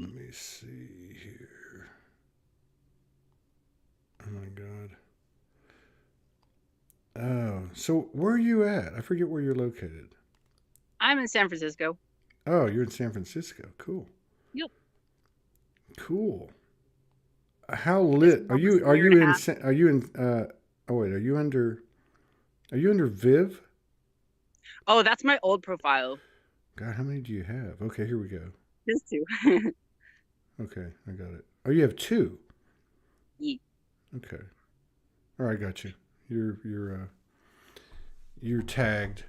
Let me see here. Oh my God. Oh, so where are you at? I forget where you're located. I'm in San Francisco. Oh, you're in San Francisco. Cool. Yep. Cool. How Just lit are almost you? a year and a half. Are you in? Oh wait, Are you under Viv? Oh, that's my old profile. God, how many do you have? Okay, here we go. Just two. Okay, I got it. Oh, you have two. Ye- Okay. All right, got you. You're tagged.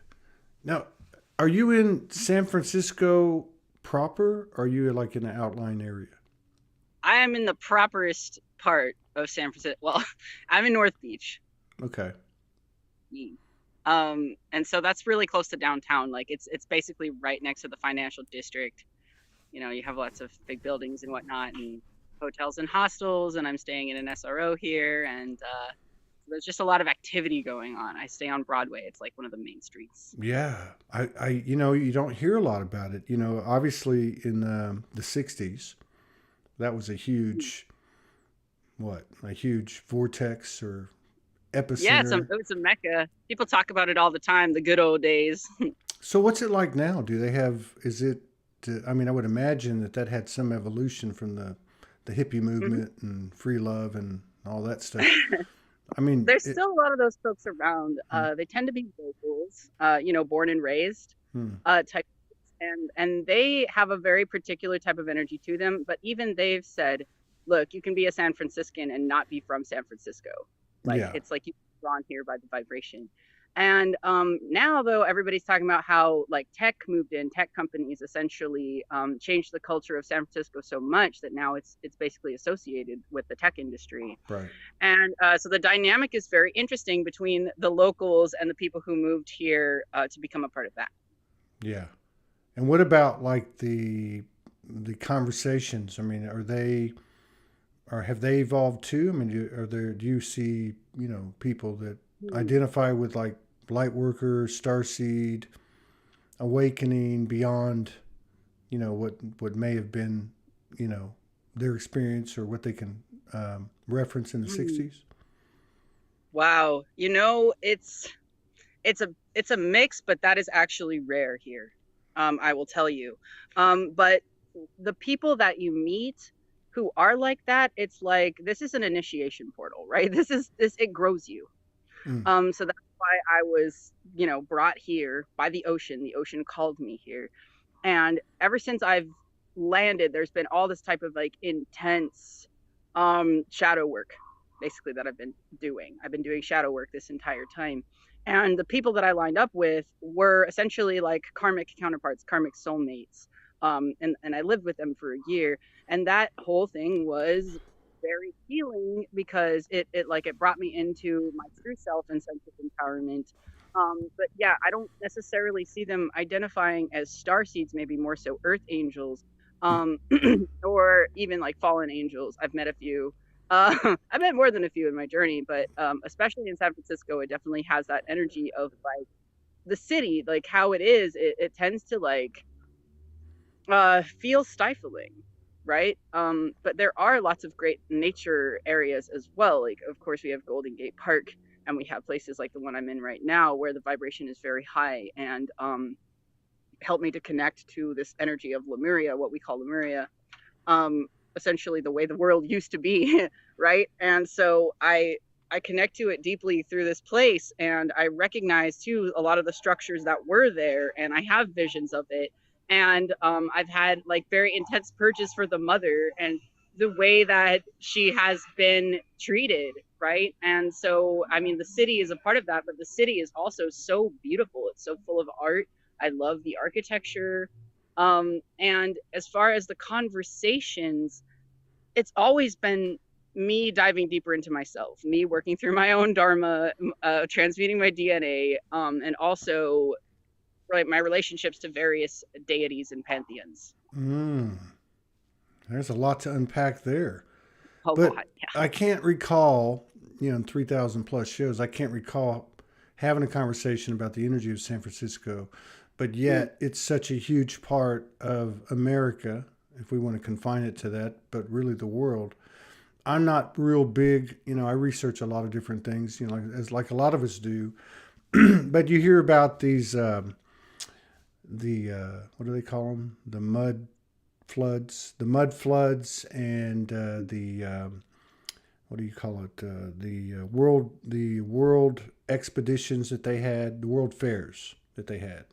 Now, are you in San Francisco proper? Or are you like in the outline area? I am in the properest part of San Francisco. Well, I'm in North Beach. Okay. Ye. And so that's really close to downtown. Like it's basically right next to the financial district. You have lots of big buildings and whatnot, and hotels and hostels. And I'm staying in an SRO here, and there's just a lot of activity going on. I stay on Broadway. It's like one of the main streets. Yeah, you don't hear a lot about it. Obviously in the '60s, that was a huge, what, a huge vortex or Yeah, epicenter. it's a mecca. People talk about it all the time, the good old days. So what's it like now? Do they have? Is it? I mean, I would imagine that had some evolution from the hippie Mhm. movement and free love and all that stuff. I mean, There's still a lot of those folks around. hmm, They tend to be locals, born and raised, hmm, type, and they have a very particular type of energy to them. But even they've said, look, you can be a San Franciscan and not be from San Francisco. Like yeah, it's like you're drawn here by the vibration. And now, though, everybody's talking about how like tech moved in, tech companies essentially changed the culture of San Francisco so much that now it's basically associated with the tech industry. right, And so the dynamic is very interesting between the locals and the people who moved here to become a part of that. yeah. And what about like the conversations? I mean, are they or have they evolved too? I mean, do you see people that Hmm. identify with like light workers, starseed, awakening beyond what may have been you know their experience or what they can reference in the Hmm. '60s? Wow, it's a mix, but that is actually rare here. I will tell you. But the people that you meet who are like that, it's like this is an initiation portal, right? This it grows you. Mm. So that's why I was, brought here by the ocean. The ocean called me here. And ever since I've landed, there's been all this type of like intense shadow work basically that I've been doing shadow work this entire time. And the people that I lined up with were essentially like karmic counterparts, karmic soulmates. And I lived with them for a year. And that whole thing was very healing because it brought me into my true self and sense of empowerment. But yeah, I don't necessarily see them identifying as star seeds, maybe more so earth angels, um, or even like fallen angels. I've met a few. I've met more than a few in my journey, but especially in San Francisco, it definitely has that energy of like the city, like how it is. It tends to like feel stifling, right? But there are lots of great nature areas as well. Like, of course, we have Golden Gate Park, and we have places like the one I'm in right now where the vibration is very high and help me to connect to this energy of Lemuria, what we call Lemuria, um, essentially the way the world used to be, right? And so I connect to it deeply through this place, and I recognize too a lot of the structures that were there, and I have visions of it. And I've had like very intense purges for the mother and the way that she has been treated, right? And so, I mean, the city is a part of that, but the city is also so beautiful. It's so full of art. I love the architecture. And as far as the conversations, it's always been me diving deeper into myself, me working through my own dharma, transmuting my DNA, and also like my relationships to various deities and pantheons. Mm. There's a lot to unpack there. A But lot, yeah. I can't recall, in 3,000 plus shows, I can't recall having a conversation about the energy of San Francisco. But Mm, yet, it's such a huge part of America if we want to confine it to that, but really the world. I'm not real big, I research a lot of different things, as like a lot of us do. But you hear about these, what do they call them? The mud floods, and what do you call it? The world expeditions that they had, the world fairs that they had.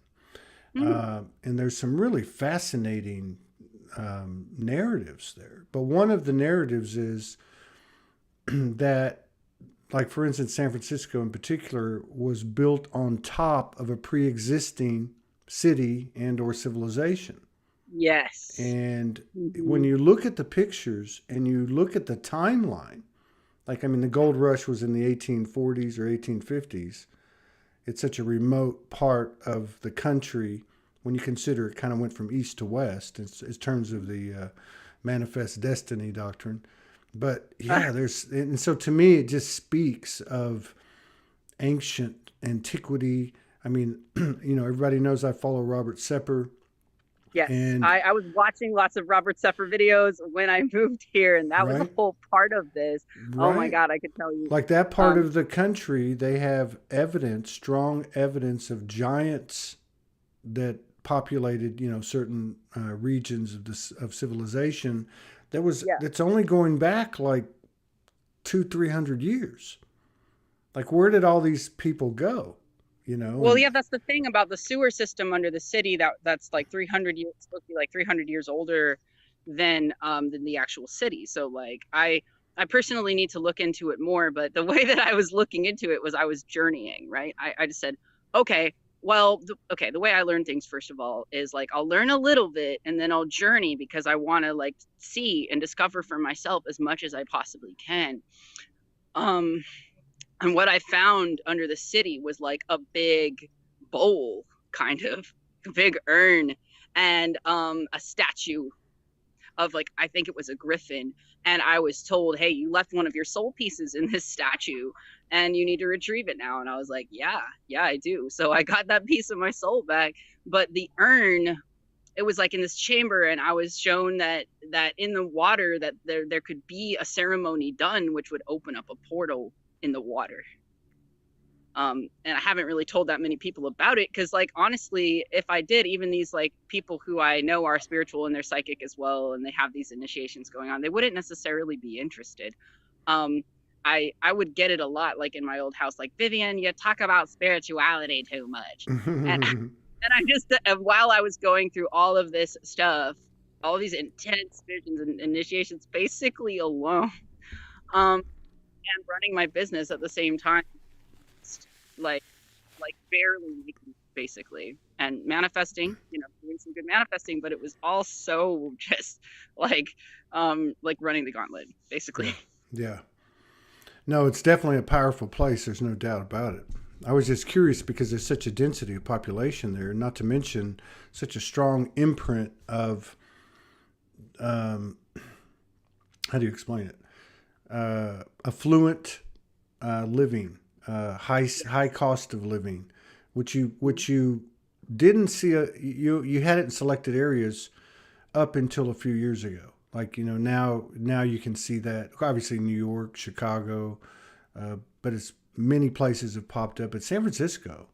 Mm. And there's some really fascinating narratives there. But one of the narratives is that, like for instance, San Francisco in particular was built on top of a pre-existing city and or civilization. Yes. And when Hmm. you look at the pictures and you look at the timeline, like I mean, the gold rush was in the 1840s or 1850s. It's such a remote part of the country when you consider it kind of went from east to west in terms of the manifest destiny doctrine. But yeah, and so to me, it just speaks of ancient antiquity. I mean, everybody knows I follow Robert Sepper, Yes, and I was watching lots of Robert Sepper videos when I moved here, and that was a right, whole part of this. Oh my right, God, I could tell you. like that part Um, of the country, they have evidence, strong evidence of giants that populated, certain regions of civilization. yeah. That's only going back like 200-300 years. Like, where did all these people go? Well, And yeah, that's the thing about the sewer system under the city that's like 300 years, supposed to be like 300 years older than the actual city. So like I personally need to look into it more, but the way that I was looking into it was I was journeying, right? I just said, okay, well, okay, the way I learn things first of all is like I'll learn a little bit and then I'll journey because I want to like see and discover for myself as much as I possibly can. Um and what I found under the city was like a big bowl, kind of a big urn, and a statue of like I think it was a griffin. And I was told, hey, you left one of your soul pieces in this statue and you need to retrieve it now. And I was like, yeah, I do. So I got that piece of my soul back. But the urn, it was like in this chamber, and I was shown that in the water that there could be a ceremony done which would open up a portal in the water. And I haven't really told that many people about it because like honestly, if I did, even these like people who I know are spiritual and they're psychic as well and they have these initiations going on, they wouldn't necessarily be interested. um I would get it a lot, like in my old house, like, Vivien, you talk about spirituality too much. And I just while I was going through all of this stuff, all these intense visions and initiations basically alone, um and running my business at the same time, like barely making, basically, and manifesting, doing some good manifesting, but it was all so just like running the gauntlet, basically. yeah, yeah. No, it's definitely a powerful place. There's no doubt about it. I was just curious because there's such a density of population there, not to mention such a strong imprint of, um, how do you explain it? Affluent living, high cost of living, which you didn't see. You had it in selected areas up until a few years ago. Like, now you can see that obviously New York, Chicago, but it's many places have popped up. At San Francisco,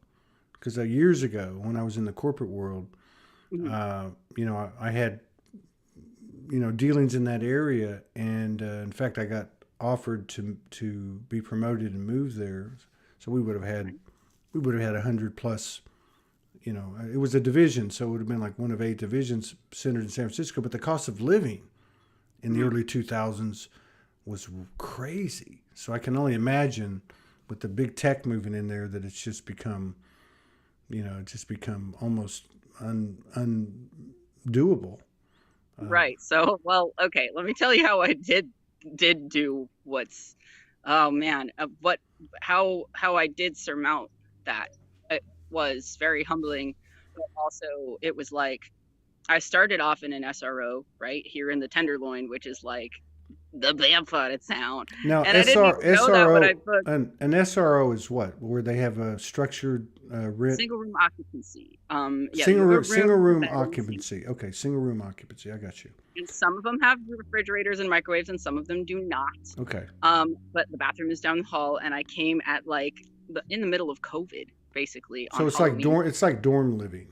because years ago when I was in the corporate world, Mhm. I had dealings in that area, and in fact I got offered to be promoted and move there. So we would have had 100 plus. It was a division, so it would have been like one of 8 divisions centered in San Francisco. But the cost of living in the Mhm. early 2000s was crazy. So I can only imagine with the big tech moving in there that it's just become almost undoable. Right. So, well, okay, let me tell you how I did do what's, oh man, what how I did surmount that. It was very humbling, but also it was like I started off in an SRO, right here in the Tenderloin, which is like the barefooted sound. Now, And I didn't even know that when I SRO, booked. an SRO is what? Where they have a structured rent, Single room occupancy. Yeah, you have a room, single room bed, and sink. occupancy. Okay, single room occupancy. I got you. And some of them have refrigerators and microwaves, and some of them do not. Okay. But the bathroom is down the hall, and I came at like in the middle of COVID, basically So on it's like Halloween. dorm living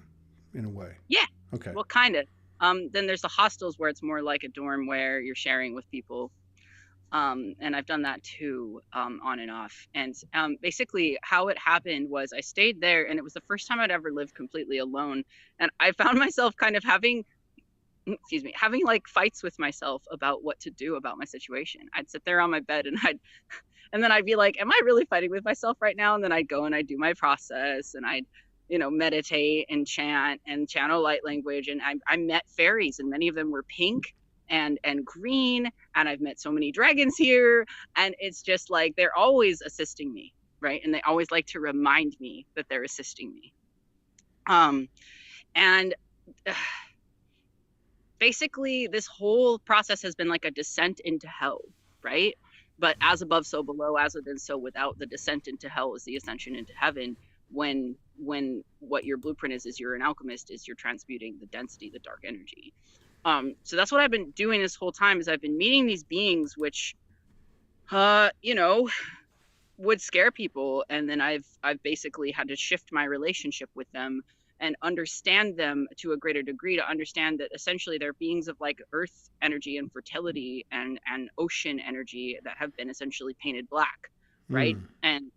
in a way. Yeah, Okay. well, kind of. Then there's the hostels where it's more like a dorm where you're sharing with people. And I've done that too, on and off. And basically, how it happened was I stayed there, and it was the first time I'd ever lived completely alone. And I found myself kind of having, excuse me, having like fights with myself about what to do about my situation. I'd sit there on my bed, and then I'd be like, am I really fighting with myself right now? And then I'd go and I'd do my process, and I'd, meditate and chant and channel light language. And I met fairies, and many of them were pink and green. And I've met so many dragons here. And it's just like, they're always assisting me, right? And they always like to remind me that they're assisting me. And basically this whole process has been like a descent into hell, right? But as above, so below, as within, so without. The descent into hell is the ascension into heaven. When what your blueprint is you're an alchemist, is you're transmuting the density, the dark energy. So that's what I've been doing this whole time, is I've been meeting these beings which, would scare people. And then I've basically had to shift my relationship with them and understand them to a greater degree, to understand that essentially they're beings of like earth energy and fertility and ocean energy that have been essentially painted black, right? And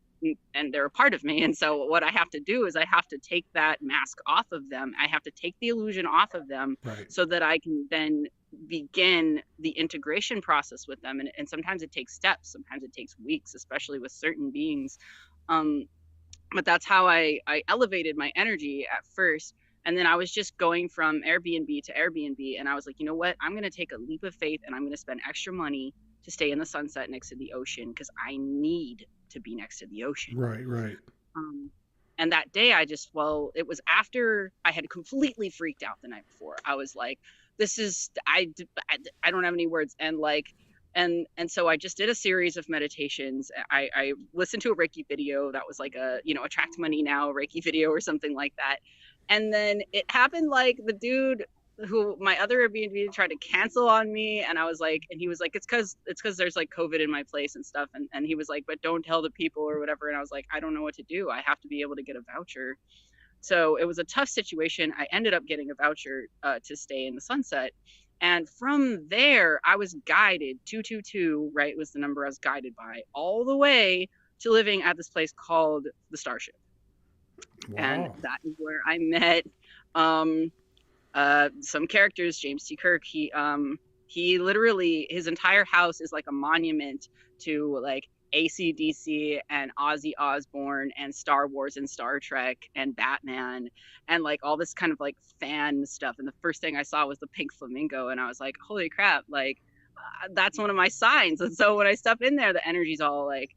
they're a part of me. And so what I have to do is I have to take that mask off of them. I have to take the illusion off of them, Right. so that I can then begin the integration process with them. And sometimes it takes steps, sometimes it takes weeks, especially with certain beings. But that's how I elevated my energy at first. And then I was just going from Airbnb to Airbnb. And I was like, you know what? I'm going to take a leap of faith, and I'm going to spend extra money to stay in the sunset next to the ocean, because I need to be next to the ocean. Right. And that day it was after I had completely freaked out the night before. I was like, I don't have any words. And like, and so I just did a series of meditations. I listened to a Reiki video that was like a, attract money now Reiki video or something like that. And then it happened like the dude who my other Airbnb tried to cancel on me, and I was like, and he was like, it's because there's like COVID in my place and stuff, and he was like, but don't tell the people or whatever. And I was like, I don't know what to do. I have to be able to get a voucher. So it was a tough situation. I ended up getting a voucher to stay in the sunset. And from there, I was guided 222, right, was the number I was guided by, all the way to living at this place called the Starship. Wow. And that is where I met some characters. James T. Kirk, he literally, his entire house is like a monument to like AC/DC and Ozzy Osbourne and Star Wars and Star Trek and Batman and like all this kind of like fan stuff. And the first thing I saw was the pink flamingo, and I was like, holy crap, like that's one of my signs. And so when I step in there, the energy's all like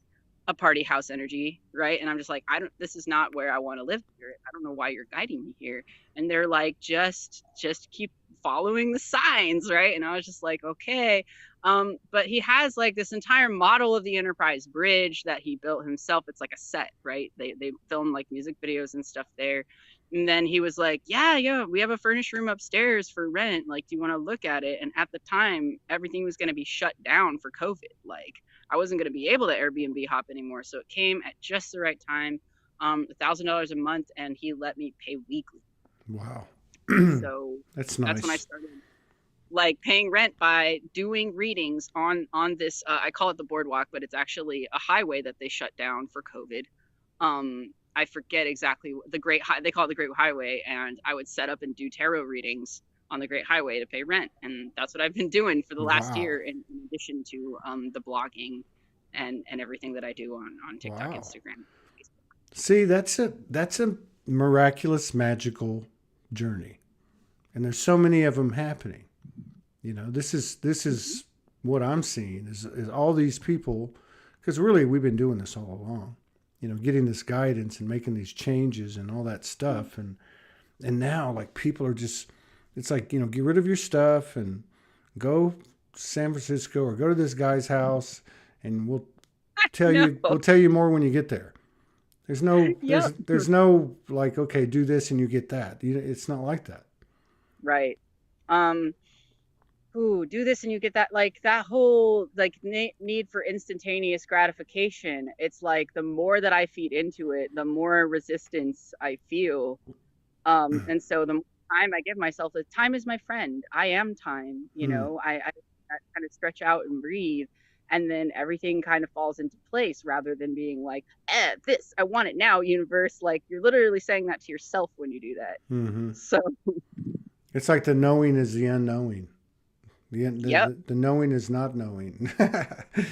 a party house energy, right? And I'm just like, this is not where I want to live here. I don't know why you're guiding me here. And they're like, just keep following the signs, right? And I was just like, okay. But he has like this entire model of the Enterprise bridge that he built himself. It's like a set, right? They film like music videos and stuff there. And then he was like, yeah, we have a furnished room upstairs for rent. Like, do you want to look at it? And at the time, everything was going to be shut down for COVID. Like, I wasn't going to be able to Airbnb hop anymore. So it came at just the right time, $1,000 a month, and he let me pay weekly. Wow. So that's nice. That's when I started like paying rent by doing readings on this, I call it the boardwalk, but it's actually a highway that they shut down for COVID. I forget exactly they call it the Great Highway. And I would set up and do tarot readings on the Great Highway to pay rent. And that's what I've been doing for the last year, in addition to the blogging and everything that I do on TikTok, Instagram, Facebook. See, that's a miraculous, magical journey. And there's so many of them happening. This is what I'm seeing is all these people, because really we've been doing this all along, getting this guidance and making these changes and all that stuff. And now like people are just, it's like, get rid of your stuff and go San Francisco or go to this guy's house, and No. we'll tell you more when you get there. Yep. There's no like, okay, do this and you get that. It's not like that. Right. Um, ooh, do this and you get that, like that whole like need for instantaneous gratification. It's like the more that I feed into it, the more resistance I feel. And so the more time I give myself, the time is my friend. I am time, Hmm. I kind of stretch out and breathe. And then everything kind of falls into place rather than being like, this, I want it now, universe. Like you're literally saying that to yourself when you do that. Hmm. So, It's like the knowing is the unknowing. yep. The knowing is not knowing.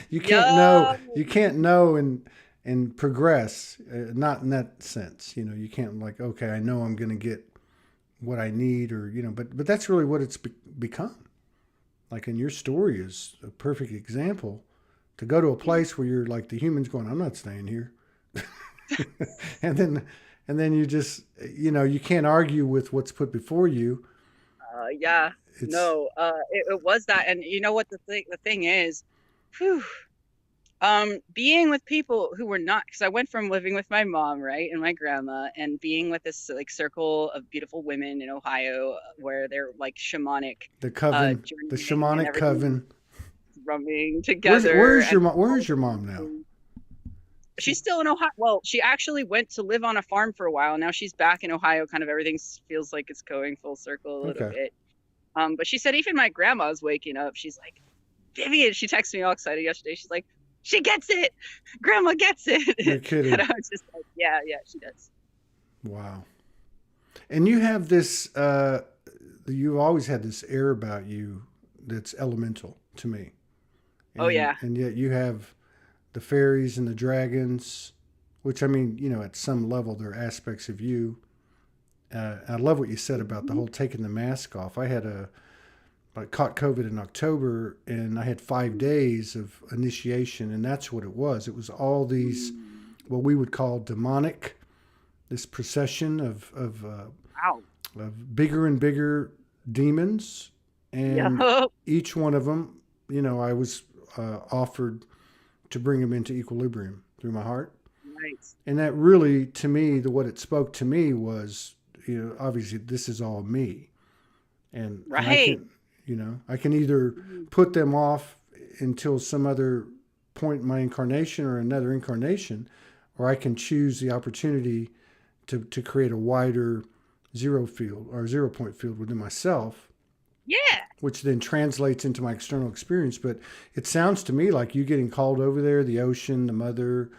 You can't know. Yo. You can't know and progress. Not in that sense. You can't like, okay, I know I'm going to get what I need, or but that's really what it's become. Like in your story is a perfect example. To go to a place where you're like the humans going, I'm not staying here, and then you just you can't argue with what's put before you. Yeah. It's No, it was that. And you know what the thing is, whew, being with people who were not, because I went from living with my mom, right, and my grandma, and being with this like circle of beautiful women in Ohio, where they're like shamanic, the coven, the journeying and shamanic everything coven. drumming together, Where's and your mom now? she's still in Ohio. Well, she actually went to live on a farm for a while. Now she's back in Ohio. Kind of everything feels like it's going full circle a little Okay, bit. But she said even my grandma's waking up. She's like, Vivien, she texted me all excited yesterday. She's like, she gets it. Grandma gets you're it. And kidding. I was just like, yeah, yeah, she does. Wow. And you have this. You've always had this air about you that's elemental to me, Oh and yeah. yet you have the fairies and the dragons, which I mean, at some level, they're aspects of you. I love what you said about the Mhm. whole taking the mask off. I caught COVID in October, and I had 5 days of initiation, and that's what it was. It was all these Mm. what we would call demonic, this procession Wow. of bigger and bigger demons, and Yup. each one of them, I was offered to bring them into equilibrium through my heart. Nice. And that really, to me, what it spoke to me was, obviously this is all me, and Right. I can either Mhm. put them off until some other point in my incarnation or another incarnation, or I can choose the opportunity to create a wider zero field or zero point field within myself, Yeah. which then translates into my external experience. But it sounds to me like you getting called over there, the ocean, the mother,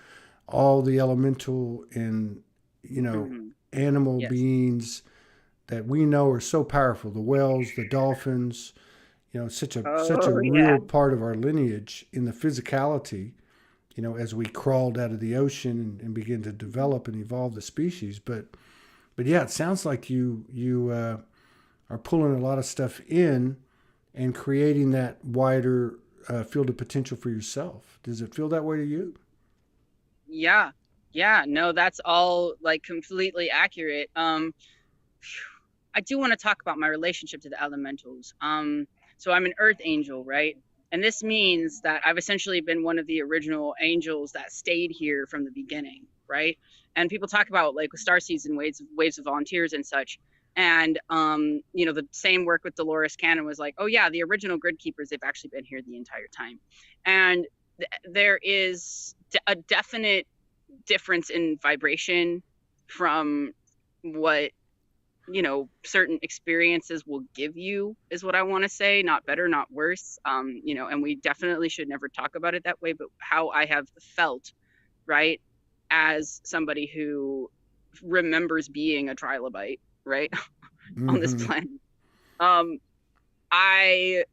all the elemental and Hmm. animal Yes. beings that we know are so powerful, the whales, the dolphins, such a Oh yeah. real part of our lineage in the physicality, as we crawled out of the ocean and begin to develop and evolve the species. But yeah, it sounds like you are pulling a lot of stuff in and creating that wider field of potential for yourself. Does it feel that way to you? Yeah. Yeah. No, that's all like completely accurate. I do want to talk about my relationship to the elementals. So I'm an earth angel, right? And this means that I've essentially been one of the original angels that stayed here from the beginning, right? And people talk about like with star seeds and waves of volunteers and such. And the same work with Dolores Cannon was like, oh yeah, the original grid keepers, they've actually been here the entire time. And there is a definite difference in vibration from what certain experiences will give you, is what I want to say. Not better, not worse. And we definitely should never talk about it that way, but how I have felt, right, as somebody who remembers being a trilobite, right, on this Mm-hmm. planet. um I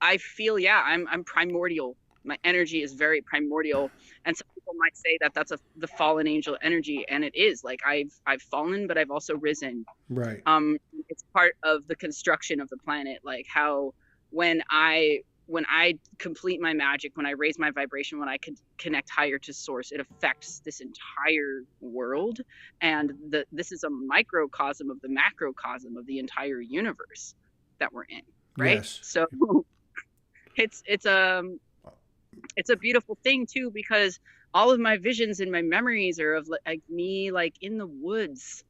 I feel, yeah, I'm primordial. My energy is very primordial, and some people might say that that's the fallen angel energy, and it is. Like I've fallen, but I've also risen. Right. um it's part of the construction of the planet, like how when I complete my magic, when I raise my vibration, when I could connect higher to source, it affects this entire world. And this is a microcosm of the macrocosm of the entire universe that we're in, right? Yes. So It's a beautiful thing too, because all of my visions and my memories are of like me like in the woods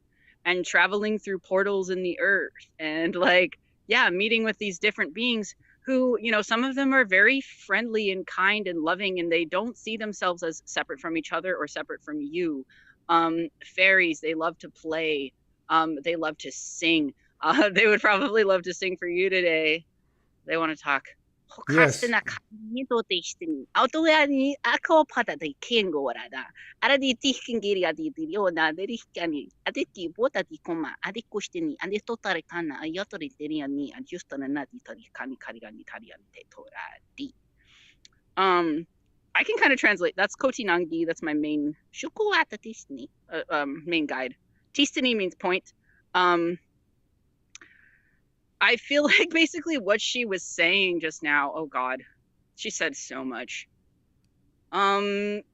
and traveling through portals in the earth, and like, yeah, meeting with these different beings who, some of them are very friendly and kind and loving, and they don't see themselves as separate from each other or separate from you. Fairies, they love to play. They love to sing. They would probably love to sing for you today. They want to talk. Yes. 가스나 강이도 되시니 아우토야니 아코파다데 켄고라다 아라디티 켄기리아 디디오나 데리스카니 아데티 보타디 코마 아디코시니 아데토타레 카나 아야토리 데리아니 아주스타나 나디 타리 카니 카리가니 타리안데 토라디. I can kind of translate. That's Kotinangi. That's my main Shukuata Tistini main guide. Tistini means point. I feel like basically what she was saying just now, oh God, she said so much. Right.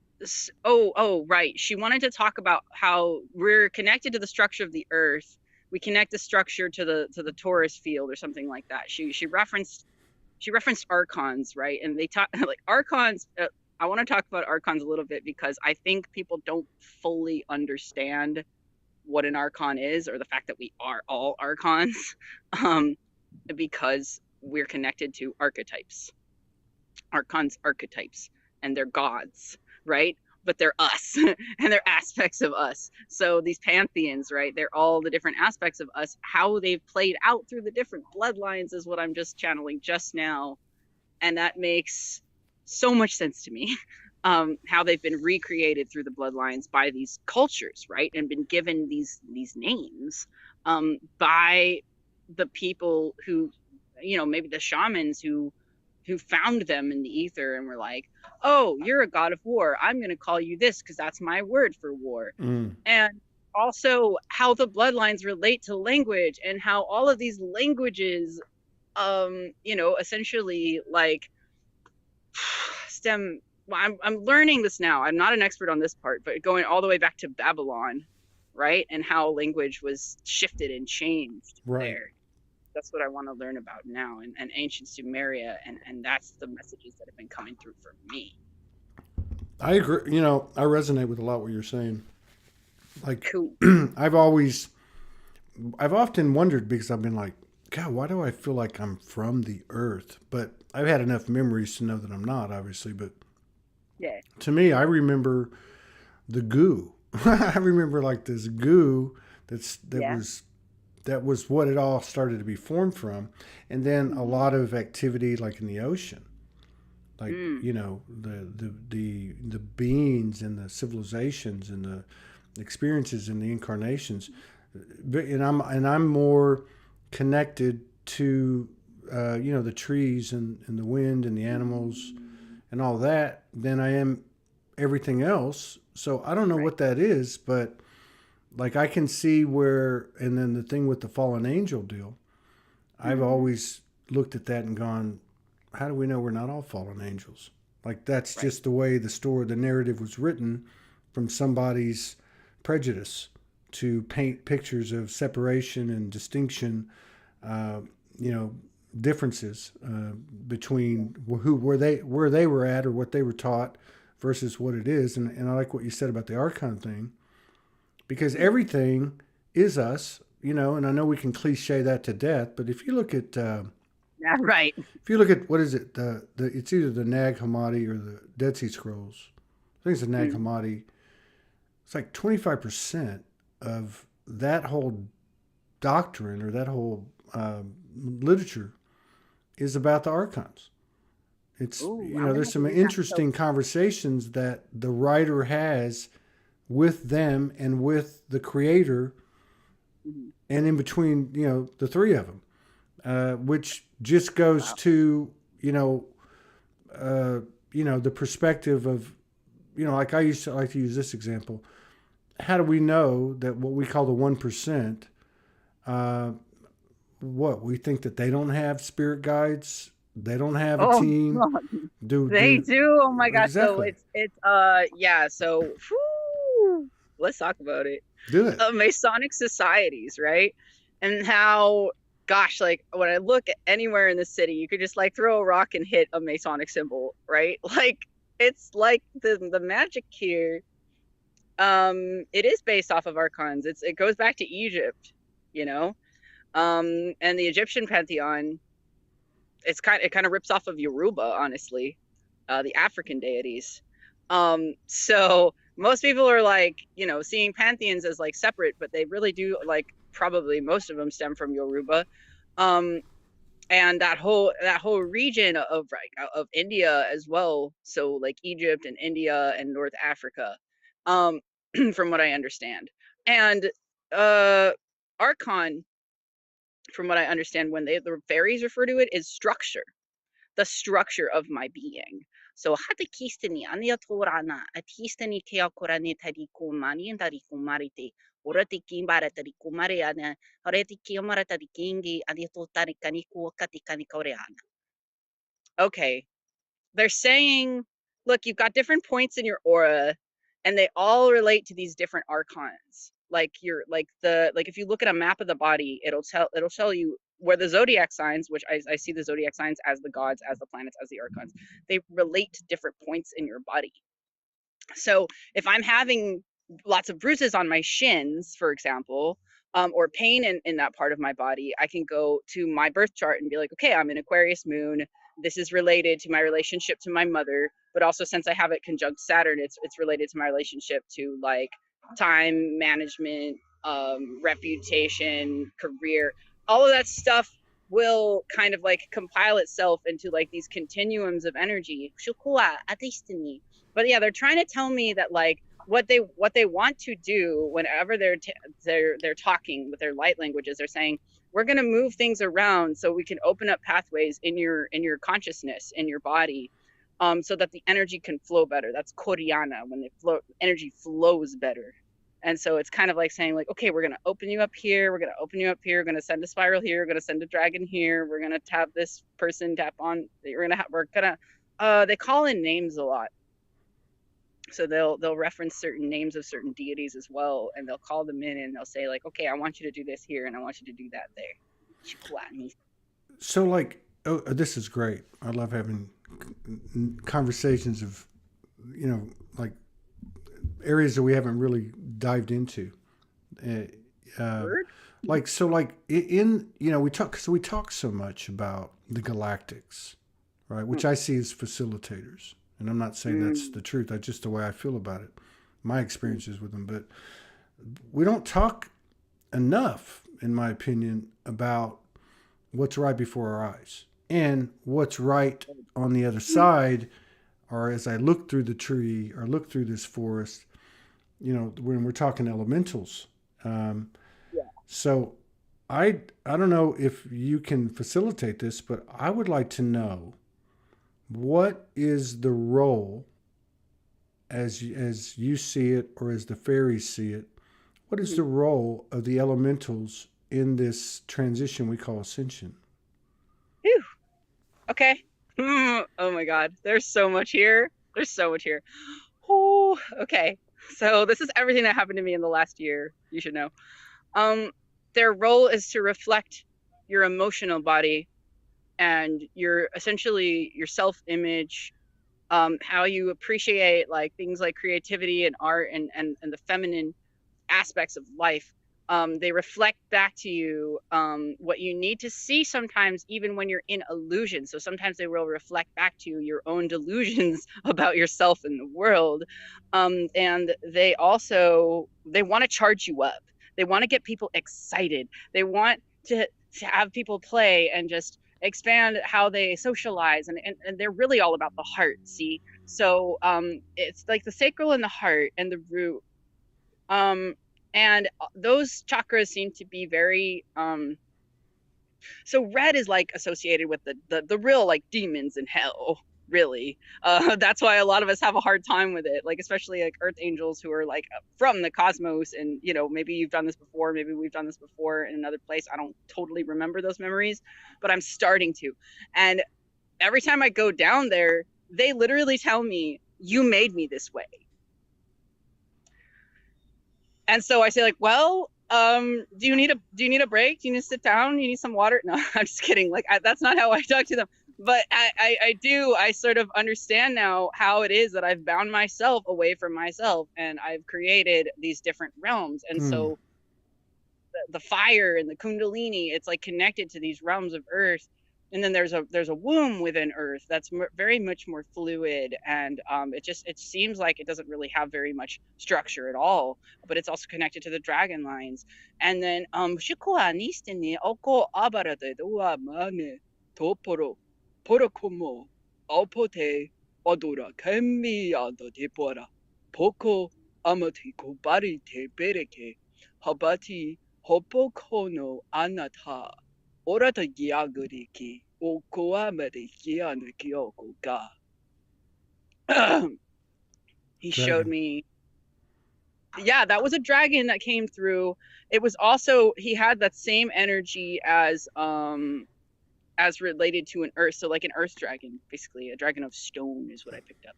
She wanted to talk about how we're connected to the structure of the earth. We connect the structure to the Taurus field or something like that. She referenced Archons, right? And they talk like Archons. I want to talk about Archons a little bit because I think people don't fully understand what an Archon is, or the fact that we are all Archons, because we're connected to archetypes. Archons, archetypes, and they're gods, right? But they're us, and they're aspects of us. So these pantheons, right? They're all the different aspects of us. How they've played out through the different bloodlines is what I'm just channeling just now, and that makes so much sense to me. How they've been recreated through the bloodlines by these cultures, right? And been given these names by the people who, maybe the shamans who found them in the ether and were like, oh, you're a god of war. I'm going to call you this because that's my word for war. And also how the bloodlines relate to language, and how all of these languages, essentially like stem. I'm learning this now. I'm not an expert on this part, but going all the way back to Babylon, right? And how language was shifted and changed there. That's what I want to learn about now, and ancient Sumeria, and that's the messages that have been coming through for me. I agree. I resonate with a lot what you're saying. Like, cool. I've often wondered, because I've been like, God, why do I feel like I'm from the earth? But I've had enough memories to know that I'm not, obviously, but yeah. To me, I remember the goo. I remember like this goo that was what it all started to be formed from, and then a lot of activity like in the ocean, like the beings and the civilizations and the experiences and the incarnations, and I'm more connected to the trees and the wind and the animals and all that than I am everything else. So I don't know what that is, but like I can see where, and then the thing with the fallen angel deal, I've always looked at that and gone, how do we know we're not all fallen angels? Like that's just the way the narrative was written from somebody's prejudice to paint pictures of separation and distinction, differences between where they were at or what they were taught versus what it is. And I like what you said about the Archon thing, because everything is us, and I know we can cliche that to death, but if you look at if you look at what is it, it's either the Nag Hammadi or the Dead Sea Scrolls. I think it's the Nag Hammadi. It's like 25% of that whole doctrine or that whole literature is about the Archons. It's there's some interesting conversations that the writer has with them and with the creator, and in between the three of them, which just goes to the perspective of like I used to like to use this example. How do we know that what we call the 1%? What we think that they don't have spirit guides, they don't have a team. They do. Oh my gosh! Exactly. So it's So let's talk about it. Do it. Masonic societies, right? And how gosh, like when I look at anywhere in the city, you could just like throw a rock and hit a Masonic symbol, right? Like it's like the magic here. It is based off of Archons. It goes back to Egypt, you know. And the Egyptian pantheon, it kind of rips off of Yoruba, honestly, the African deities. So most people are like, you know, seeing pantheons as like separate, but they really do, like, probably most of them stem from Yoruba. Um, and that whole region of like of India as well. So like Egypt and India and North Africa, um, from what I understand. And uh, Archon, from what I understand, when the fairies refer to it, is structure, the structure of my being. So hatikistani aniatorana atistani keakorane tarikumani tarikumarite orati kimbara tarikumare ana orati kiamara tarikingi adiatotari kaniku katikani koreana. Okay, they're saying, look, you've got different points in your aura, and they all relate to these different archons. Like you're like if you look at a map of the body, it'll tell you where the zodiac signs, which I see the zodiac signs as the gods, as the planets, as the archons. They relate to different points in your body. So if I'm having lots of bruises on my shins, for example, or pain in that part of my body, I can go to my birth chart and be like, okay, I'm in Aquarius moon. This is related to my relationship to my mother, but also since I have it conjunct Saturn, it's related to my relationship to like time management, reputation, career. All of that stuff will kind of like compile itself into like these continuums of energy. But yeah, they're trying to tell me that like what they want to do whenever they're talking with their light languages, they're saying we're going to move things around so we can open up pathways in your consciousness, in your body, so that the energy can flow better. That's Koreana, when the energy flows better. And so it's kind of like saying like, okay, we're going to open you up here, we're going to open you up here, we're going to send a spiral here, we're going to send a dragon here, we're going to tap this person, tap on, we're going to they call in names a lot. So they'll reference certain names of certain deities as well, and they'll call them in and they'll say like, okay, I want you to do this here and I want you to do that there. So, like, oh, this is great. I love having conversations of, like areas that we haven't really dived into. Uh, uh, Word. like, so, like, in, we talk so much about the galactics, right? Which I see as facilitators. And I'm not saying that's Mm, the truth. That's just the way I feel about it. My experiences with them. But we don't talk enough, in my opinion, about what's right before our eyes and what's right on the other side. Or as I look through the tree or look through this forest, when we're talking elementals. Um, yeah. so I don't know if you can facilitate this, but I would like to know what is the role as you see it or as the fairies see it. What is the Mhm. role of the elementals in this transition we call ascension? Phew. Okay. Oh my God. There's so much here. There's so much here. Oh, okay. So this is everything that happened to me in the last year. You should know. Um, their role is to reflect your emotional body and your essentially your self-image, how you appreciate like things like creativity and art and the feminine aspects of life. They reflect back to you what you need to see sometimes, even when you're in illusion. So sometimes they will reflect back to you your own delusions about yourself and the world. And they want to charge you up. They want to get people excited. They want to have people play and just expand how they socialize, and they're really all about the heart. See, so it's like the sacral and the heart and the root, um and those chakras seem to be very so red is like associated with the real like demons in hell, really. That's why a lot of us have a hard time with it, like especially like earth angels who are like from the cosmos, and maybe you've done this before, maybe we've done this before in another place. I don't totally remember those memories, but I'm starting to. And every time I go down there, they literally tell me, you made me this way. And so I say like, well, Do you need a break? Do you need to sit down? You need some water? No, I'm just kidding. Like that's not how I talk to them. But I sort of understand now how it is that I've bound myself away from myself, and I've created these different realms. And so the fire and the kundalini, it's like connected to these realms of earth. And then there's a womb within earth that's very much more fluid, and it seems like it doesn't really have very much structure at all, but it's also connected to the dragon lines. And then shikuwa nistini oko abarate doa mane toporo porokomo alpote odora kemi ado depora poko amati kobari te bereke habati hopoko no anata orata giaguriki o koamari gianukioko ga. He showed me, yeah, that was a dragon that came through. It was also, he had that same energy as related to an earth, so like an earth dragon, basically a dragon of stone is what I picked up.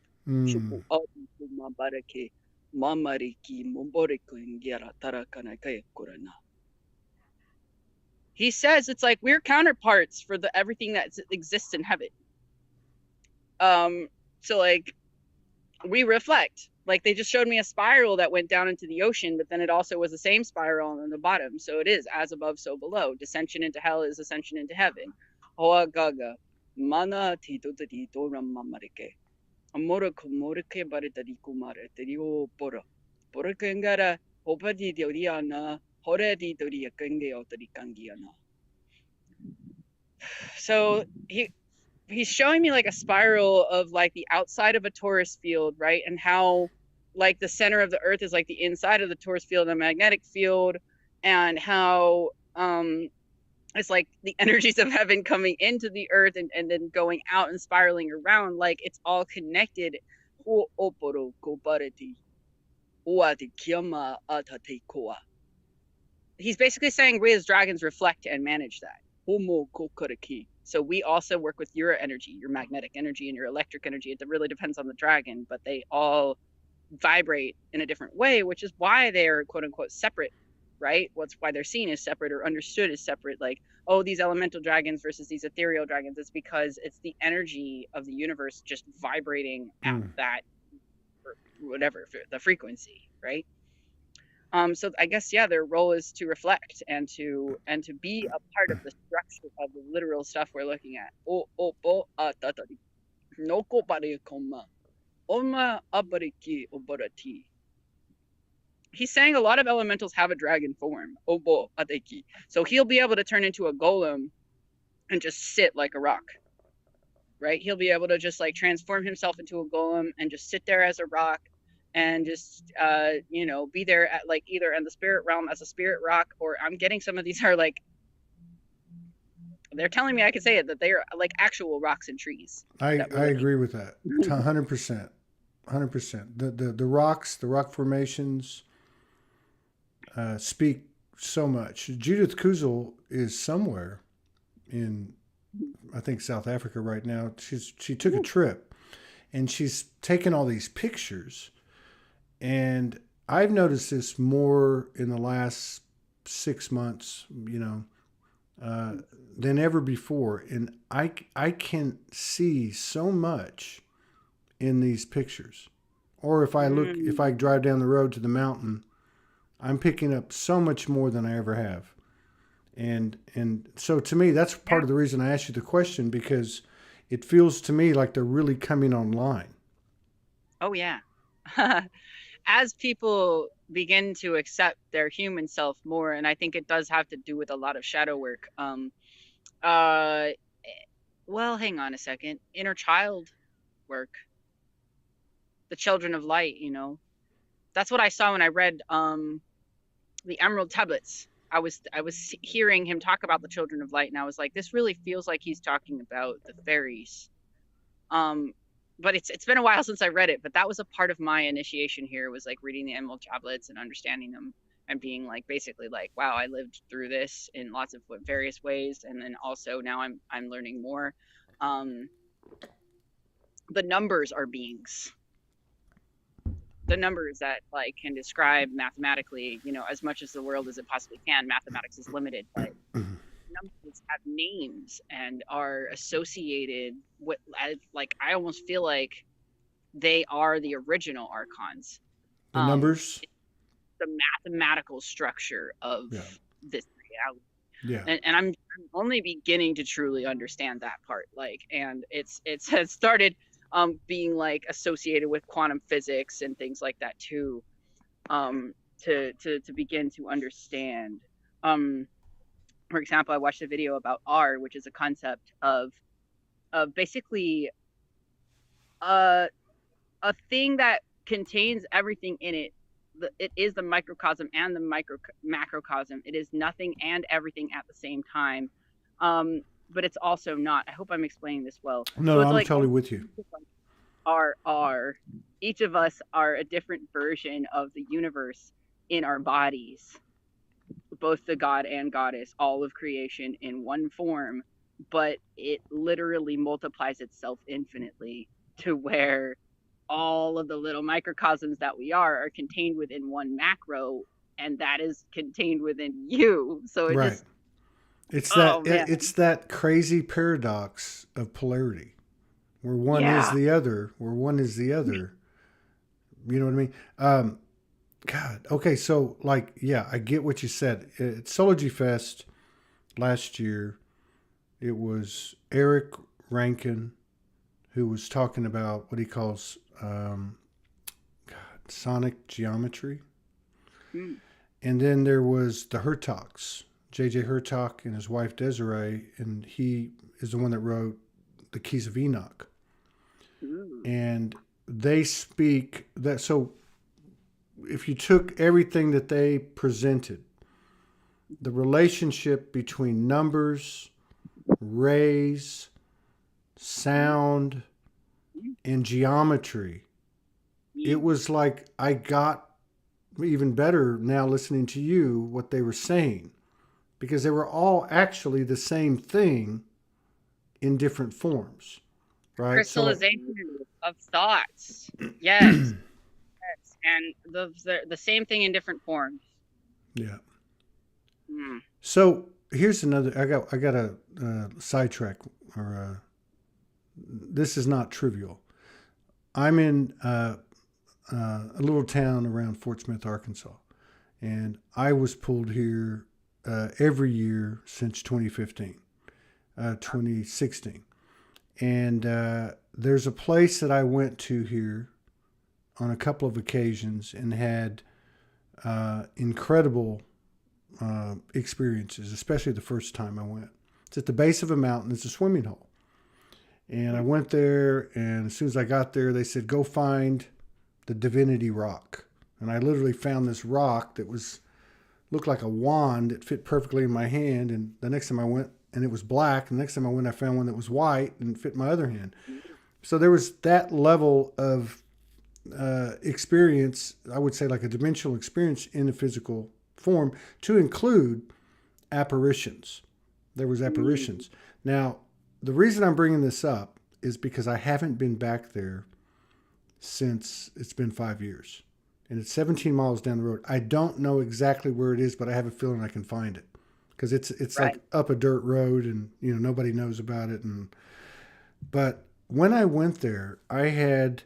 He says it's like we're counterparts for everything that exists in heaven. So like we reflect. Like they just showed me a spiral that went down into the ocean, but then it also was the same spiral on the bottom. So it is as above, so below. Descension into hell is ascension into heaven. Hoa gaga mana tito tito ramamarike amora komorike baritari kumare terio pora pora kengara hopadi teoriana hore di teoria kenge otari kangiana. So he's showing me like a spiral of like the outside of a torus field, right? And how like the center of the earth is like the inside of the torus field, a magnetic field, and how it's like the energies of heaven coming into the earth and then going out and spiraling around, like it's all connected. He's basically saying we as dragons reflect and manage that. So we also work with your energy, your magnetic energy and your electric energy. It really depends on the dragon, but they all vibrate in a different way, which is why they're quote unquote separate, right? What's why they're seen as separate or understood as separate. Like, oh, these elemental dragons versus these ethereal dragons. It's because it's the energy of the universe just vibrating at that, or whatever, the frequency, right? So I guess, yeah, their role is to reflect and to be a part of the structure of the literal stuff we're looking at. He's saying a lot of elementals have a dragon form. So he'll be able to turn into a golem and just sit like a rock, right? He'll be able to just like transform himself into a golem and just sit there as a rock and just be there at like either in the spirit realm as a spirit rock, or I'm getting some of these are like, they're telling me I can say it, that they are like actual rocks and trees. I agree with that 100%. 100%. The rocks, the rock formations speak so much. Judith Kuzel is somewhere in, I think, South Africa right now. She took a trip and she's taken all these pictures. And I've noticed this more in the last 6 months, than ever before. And I can see so much in these pictures. Or if I drive down the road to the mountain, I'm picking up so much more than I ever have. And so to me, that's part of the reason I asked you the question, because it feels to me like they're really coming online. Oh, yeah. As people begin to accept their human self more, and I think it does have to do with a lot of shadow work. Well, hang on a second. Inner child work. The children of light, That's what I saw when I read the Emerald Tablets. I was hearing him talk about the children of light, and I was like, this really feels like he's talking about the fairies. But it's been a while since I read it, but that was a part of my initiation here, was like reading the Emerald Tablets and understanding them and being like, basically like, wow, I lived through this in lots of various ways. And then also now I'm learning more. The numbers are beings. the numbers that like can describe mathematically, you know, as much as the world as it possibly can. Mathematics is limited, but numbers have names and are associated with, like, I almost feel like they are the original archons. The numbers? The mathematical structure of Yeah. this reality. Yeah. And I'm only beginning to truly understand that part. Like, and it's has started being like associated with quantum physics and things like that too. To begin to understand. For example, I watched a video about R, which is a concept of basically a thing that contains everything in it. It is the microcosm and the macrocosm. It is nothing and everything at the same time. But it's also not. I hope I'm explaining this well. No, So it's I'm like totally with you. are each of us are a different version of the universe in our bodies, both the god and goddess, all of creation in one form, but it literally multiplies itself infinitely to where all of the little microcosms that we are contained within one macro, and that is contained within you. So it Right. just, It's oh that man, it's that crazy paradox of polarity, where one is yeah, the other, where one is the other. You know what I mean? God. Okay. So, like, yeah, I get what you said. At Soulogy Fest last year, it was Eric Rankin who was talking about what he calls sonic geometry. mm, And then there was the Hertogs, J.J. Hertog and his wife Desiree, and he is the one that wrote The Keys of Enoch. ooh, And they speak that, so if you took everything that they presented, the relationship between numbers, rays, sound, and geometry, it was like I got even better now listening to you what they were saying, because they were all actually the same thing in different forms, right? So like, crystallization of thoughts. Yes, yes, and the same thing in different forms. yeah. Mm. So here's another. I got a sidetrack, or this is not trivial. I'm in a little town around Fort Smith, Arkansas, and I was pulled here every year since 2015, 2016, and there's a place that I went to here on a couple of occasions and had incredible experiences, especially the first time I went. It's at the base of a mountain. It's a swimming hole. And I went there, and as soon as I got there, they said, go find the Divinity Rock. And I literally found this rock that looked like a wand that fit perfectly in my hand. And the next time I went, and it was black. And the next time I went, I found one that was white and fit my other hand. So there was that level of experience, I would say like a dimensional experience in the physical form, to include apparitions. There was apparitions. Now, the reason I'm bringing this up is because I haven't been back there since it's been 5 years. And it's 17 miles down the road. I don't know exactly where it is, but I have a feeling I can find it. Because it's Right. like up a dirt road, and nobody knows about it. But when I went there, I had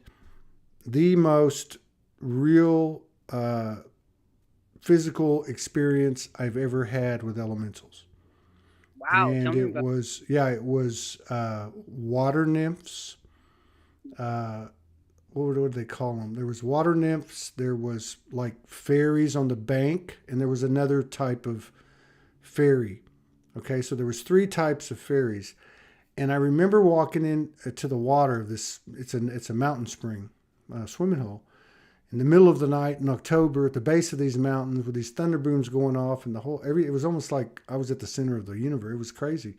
the most real physical experience I've ever had with elementals. Wow, tell And me it about. was water nymphs. What would they call them? There was water nymphs. There was like fairies on the bank, and there was another type of fairy. Okay, so there was 3 types of fairies, and I remember walking in to the water of this. It's a mountain spring, swimming hole, in the middle of the night in October at the base of these mountains with these thunder booms going off, and it was almost like I was at the center of the universe. It was crazy.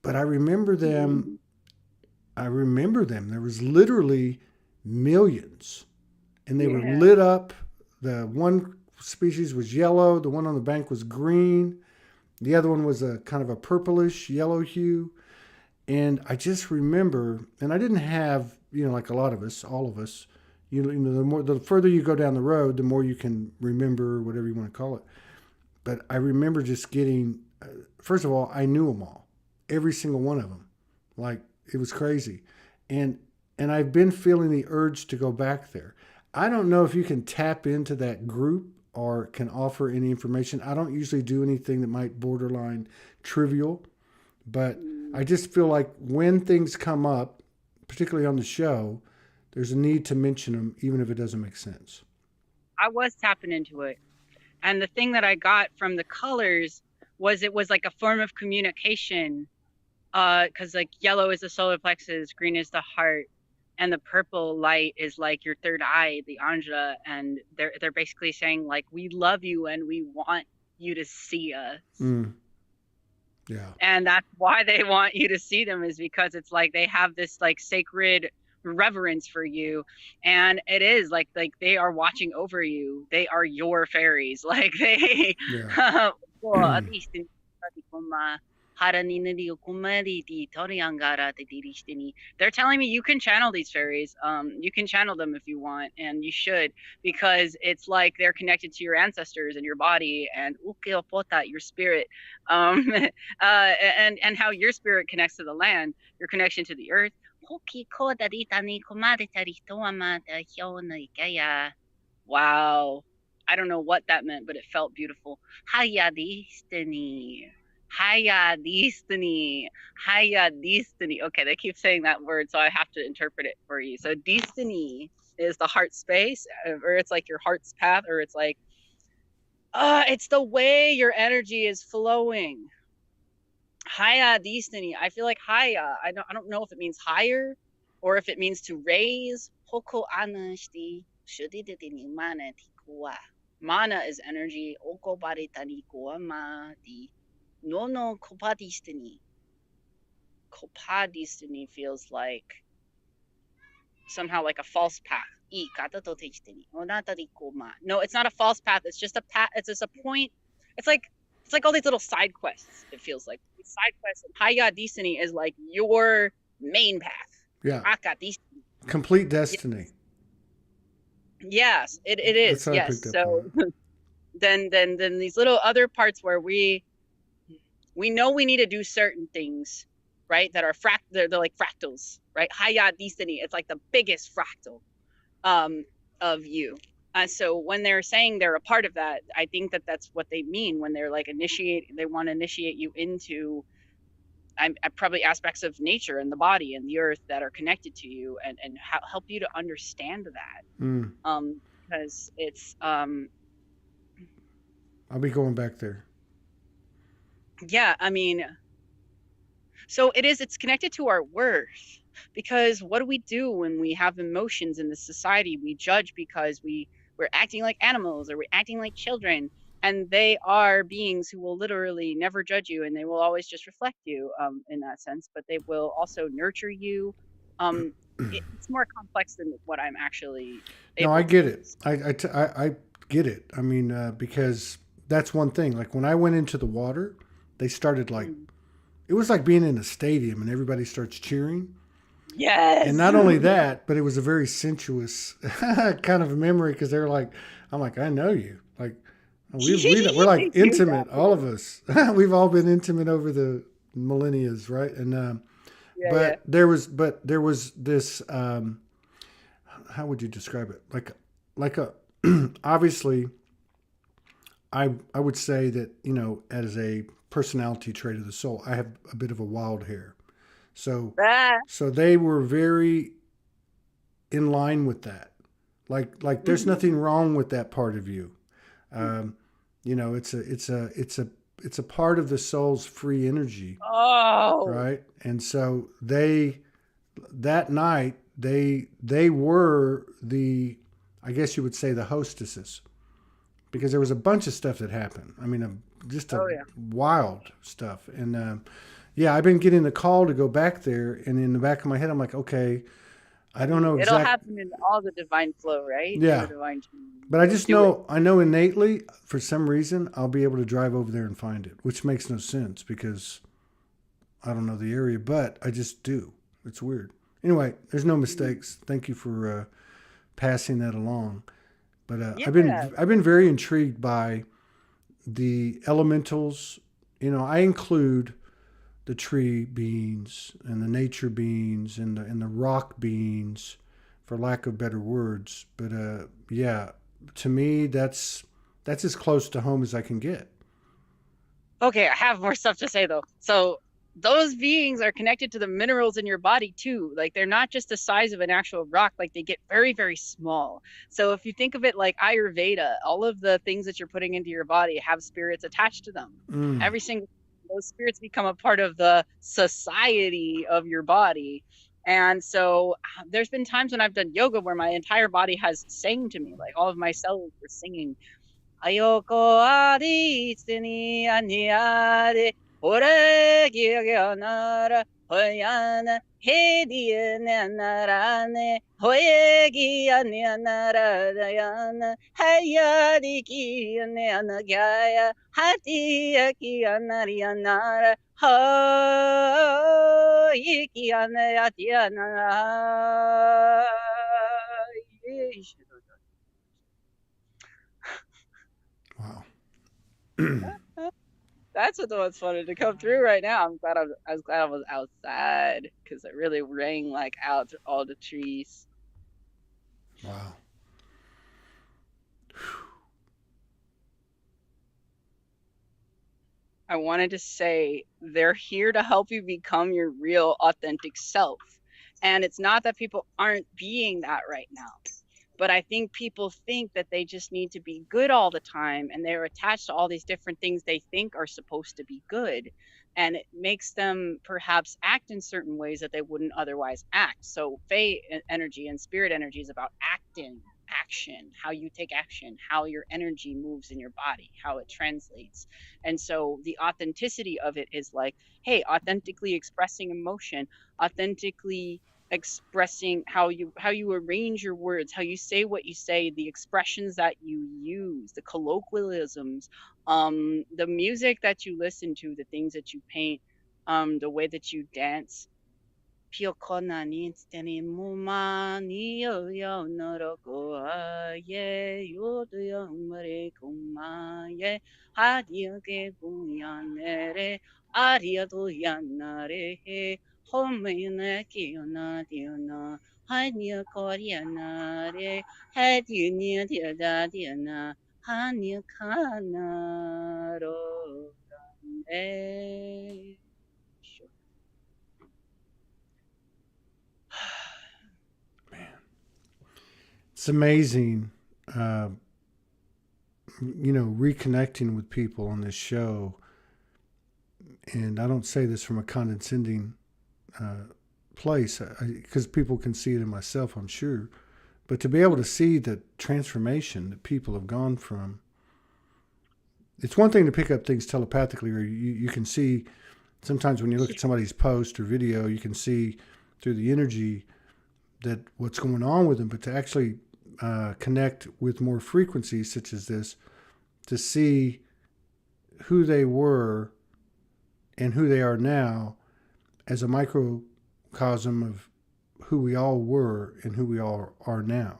But I remember them. There was literally millions, and they were Yeah. lit up. The one species was yellow. The one on the bank was green. The other one was a kind of a purplish yellow hue. And I just remember, and I didn't have, like a lot of us, all of us, You know, the further you go down the road, the more you can remember whatever you want to call it. But I remember just getting, first of all, I knew them all, every single one of them. Like, it was crazy. And and I've been feeling the urge to go back there. I don't know if you can tap into that group or can offer any information. I don't usually do anything that might borderline trivial, but I just feel like when things come up, particularly on the show, there's a need to mention them, even if it doesn't make sense. I was tapping into it. And the thing that I got from the colors was it was like a form of communication. Because like yellow is the solar plexus, green is the heart, and the purple light is like your third eye, the Anja. And they're basically saying like, we love you and we want you to see us. Mm. Yeah. And that's why they want you to see them, is because it's like they have this like sacred reverence for you, and it is like they are watching over you. They are your fairies. Like they Yeah. they're telling me you can channel these fairies. You can channel them if you want, and you should, because it's like they're connected to your ancestors and your body and your spirit. And how your spirit connects to the land, your connection to the earth. Wow. I don't know what that meant, but it felt beautiful. Haya destiny. Haya destiny. Haya destiny. Okay, they keep saying that word, so I have to interpret it for you. So destiny is the heart space, or it's like your heart's path, or it's like it's the way your energy is flowing. Haya destiny. I feel like haya. I don't know if it means higher or if it means to raise. Hoko anashti. Mana is energy. Oko baritani ma di. No kopadistini. Kopadistini feels like somehow like a false path. No, it's not a false path. It's just a path. It's just a point. It's like all these little side quests. It feels like these side quests. Haya destiny is like your main path. Yeah. Complete destiny. Yes, it is. Yes. So then these little other parts where we know we need to do certain things, right? That are they're like fractals, right? Haya destiny. It's like the biggest fractal of you. So when they're saying they're a part of that, I think that that's what they mean when they're like they want to initiate you into probably aspects of nature and the body and the earth that are connected to you, and help you to understand that. Because it's I'll be going back there. Yeah, I mean, so it's connected to our worth, because what do we do when we have emotions in this society? We judge because we're acting like animals, or we're acting like children. And they are beings who will literally never judge you, and they will always just reflect you in that sense. But they will also nurture you. It's more complex than what I'm actually. No, I get it. I get it. I mean, because that's one thing. Like when I went into the water, they started like, it was like being in a stadium and everybody starts cheering. Yes. And not only that, but it was a very sensuous kind of memory, because they're like, I'm like, I know you. Like, we're like intimate, all of us. We've all been intimate over the millennia, right? And there was this. How would you describe it? Like a obviously, I would say that, you know, as a personality trait of the soul, I have a bit of a wild hair, so they were very in line with that. Like there's nothing wrong with that part of you. You know, it's a part of the soul's free energy. Oh. Right. And so that night they were I guess you would say the hostesses, because there was a bunch of stuff that happened. I mean, wild stuff. And I've been getting the call to go back there, and in the back of my head, I'm like, okay, I don't know exactly. It'll happen in all the divine flow, right? Yeah. But I just I know innately, for some reason, I'll be able to drive over there and find it, which makes no sense because I don't know the area, but I just do. It's weird. Anyway, there's no mistakes. Thank you for passing that along. But Yeah. I've been very intrigued by the elementals. You know, I include the tree beings and the nature beings and the rock beings, for lack of better words. But yeah, to me that's as close to home as I can get. Okay, I have more stuff to say though. So those beings are connected to the minerals in your body too. Like they're not just the size of an actual rock, like they get very, very small. So if you think of it like Ayurveda, all of the things that you're putting into your body have spirits attached to them. Mm. Every single those spirits become a part of the society of your body. And so there's been times when I've done yoga where my entire body has sang to me, like all of my cells were singing. Ayoko adi istini aniare ore giganara hoyana hediane narane hoyegi anianara dayana hayadi ki anianagaya hati ki anarianara hoyiki anayatiana. Wow. That's what's funny to come through right now. I was glad I was outside because it really rang like out to all the trees. Wow. I wanted to say they're here to help you become your real authentic self. And it's not that people aren't being that right now. But I think people think that they just need to be good all the time and they're attached to all these different things they think are supposed to be good. And it makes them perhaps act in certain ways that they wouldn't otherwise act. So, Fey energy and spirit energy is about acting, action, how you take action, how your energy moves in your body, how it translates. And so, the authenticity of it is like, hey, authentically expressing emotion, authentically expressing how you arrange your words, how you say what you say, the expressions that you use, the colloquialisms, the music that you listen to, the things that you paint, the way that you dance. Piokona ni steni muma ni yo yo noroko ye yo to yo mare kuma ye hadia ke kunyanere aria to yanare he homene kiona diona hania koriana re hadiunia dia diana hania kana ro e. Man, it's amazing. Uh, you know, reconnecting with people on this show, and I don't say this from a condescending uh, place because people can see it in myself, I'm sure. But to be able to see the transformation that people have gone from, it's one thing to pick up things telepathically, or you can see sometimes when you look at somebody's post or video, you can see through the energy that what's going on with them, but to actually connect with more frequencies such as this, to see who they were and who they are now as a microcosm of who we all were and who we all are now.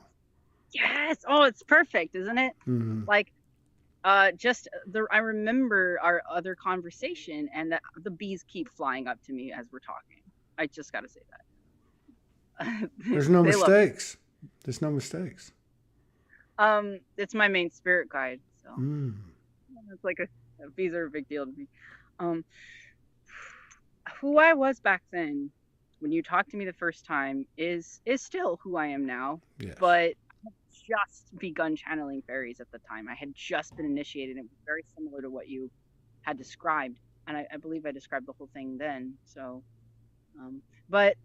Yes. Oh, it's perfect, isn't it? Mm-hmm. Like, just the I remember our other conversation, and the bees keep flying up to me as we're talking. I just got to say that. There's no They love me. mistakes. There's no mistakes. It's my main spirit guide, so Mm. it's like bees are a big deal to me. Um, who I was back then, when you talked to me the first time, is still who I am now, Yes. but just begun channeling fairies at the time. I had just been initiated. It was very similar to what you had described, and I believe I described the whole thing then. So, but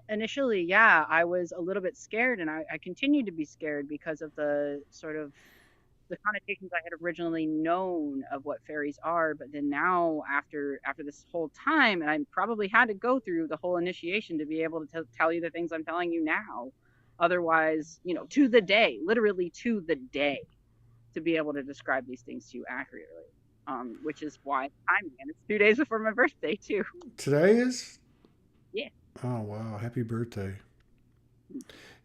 initially, yeah, I was a little bit scared, and I continued to be scared because of the sort of the connotations I had originally known of what fairies are. But then now, after this whole time, and I probably had to go through the whole initiation to be able to tell you the things I'm telling you now. Otherwise, to the day, literally to the day, to be able to describe these things to you accurately. Which is why timing, and it's 2 days before my birthday too. Today is? Yeah. Oh, wow. Happy birthday.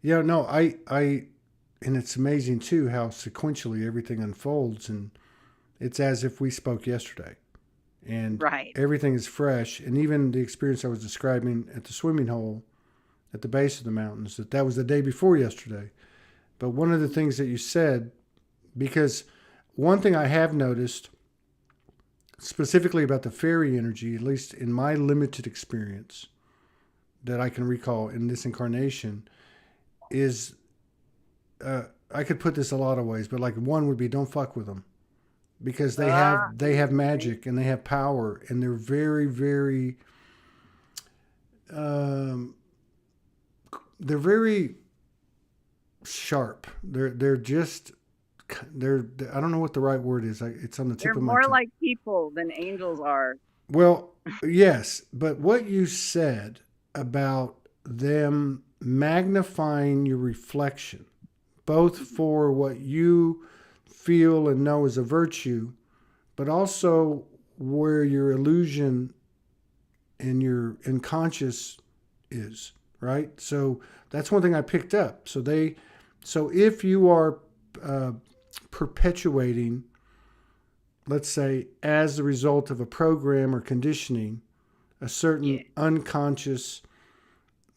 Yeah, no, and it's amazing too how sequentially everything unfolds, and it's as if we spoke yesterday, and Right. everything is fresh. And even the experience I was describing at the swimming hole at the base of the mountains, that was the day before yesterday. But one of the things that you said, because one thing I have noticed specifically about the fairy energy, at least in my limited experience that I can recall in this incarnation, is I could put this a lot of ways, but like one would be don't fuck with them because they have Okay. magic and they have power and they're very um, they're very sharp. They're just they're I don't know what the right word is. It's on the tip They're of my more tongue. like people than angels are. Well, yes, but what you said about them magnifying your reflection, both Mhm. for what you feel and know is a virtue, but also where your illusion and your unconscious is, right? So that's one thing I picked up. So if you are uh, perpetuating, let's say, as the result of a program or conditioning, a Yeah. certain unconscious,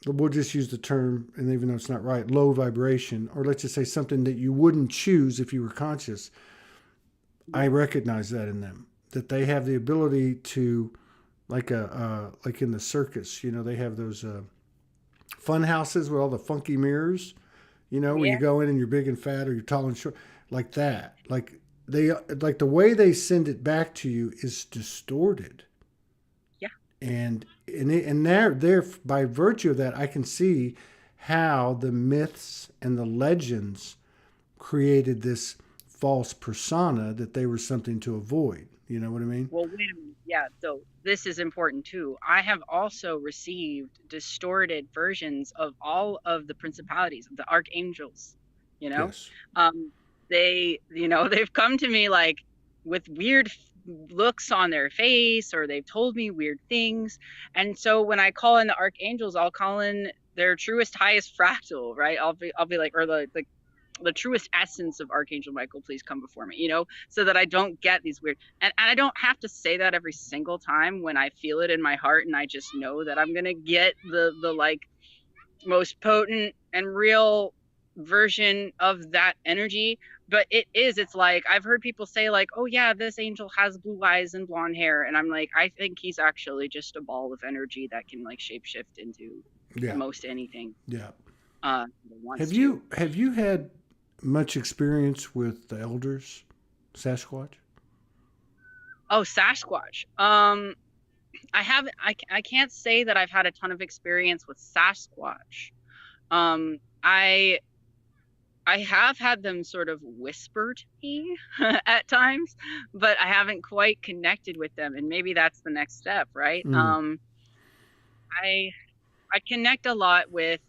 we'll just use the term, and even though it's not right, low vibration, or let's just say something that you wouldn't choose if you were conscious, I Mhm. recognize that in them, that they have the ability to, like in the circus, they have those fun houses with all the funky mirrors, where you Yeah. go in and you're big and fat or you're tall and short, like that. Like the way they send it back to you is distorted. Yeah. And there by virtue of that, I can see how the myths and the legends created this false persona that they were something to avoid. You know what I mean? Well, wait a minute. Yeah, so this is important too. I have also received distorted versions of all of the principalities, of the archangels, you know? Yes. Um, they've come to me like with weird looks on their face, or they've told me weird things. And so when I call in the archangels, I'll call in their truest, highest fractal, right? I'll be like, or the truest essence of Archangel Michael, please come before me, so that I don't get these weird, and I don't have to say that every single time when I feel it in my heart and I just know that I'm gonna get the like most potent and real version of that energy. But it's like I've heard people say like, oh yeah, this angel has blue eyes and blonde hair, and I'm like, I think he's actually just a ball of energy that can like shapeshift into Yeah. most anything Yeah. that wants to. Have you had much experience with the elders, Sasquatch? Oh, Sasquatch. I haven't. I can't say that I've had a ton of experience with Sasquatch. Um, I I have had them sort of whisper to me at times, but I haven't quite connected with them, and maybe that's the next step, right? Mm. I I connect a lot with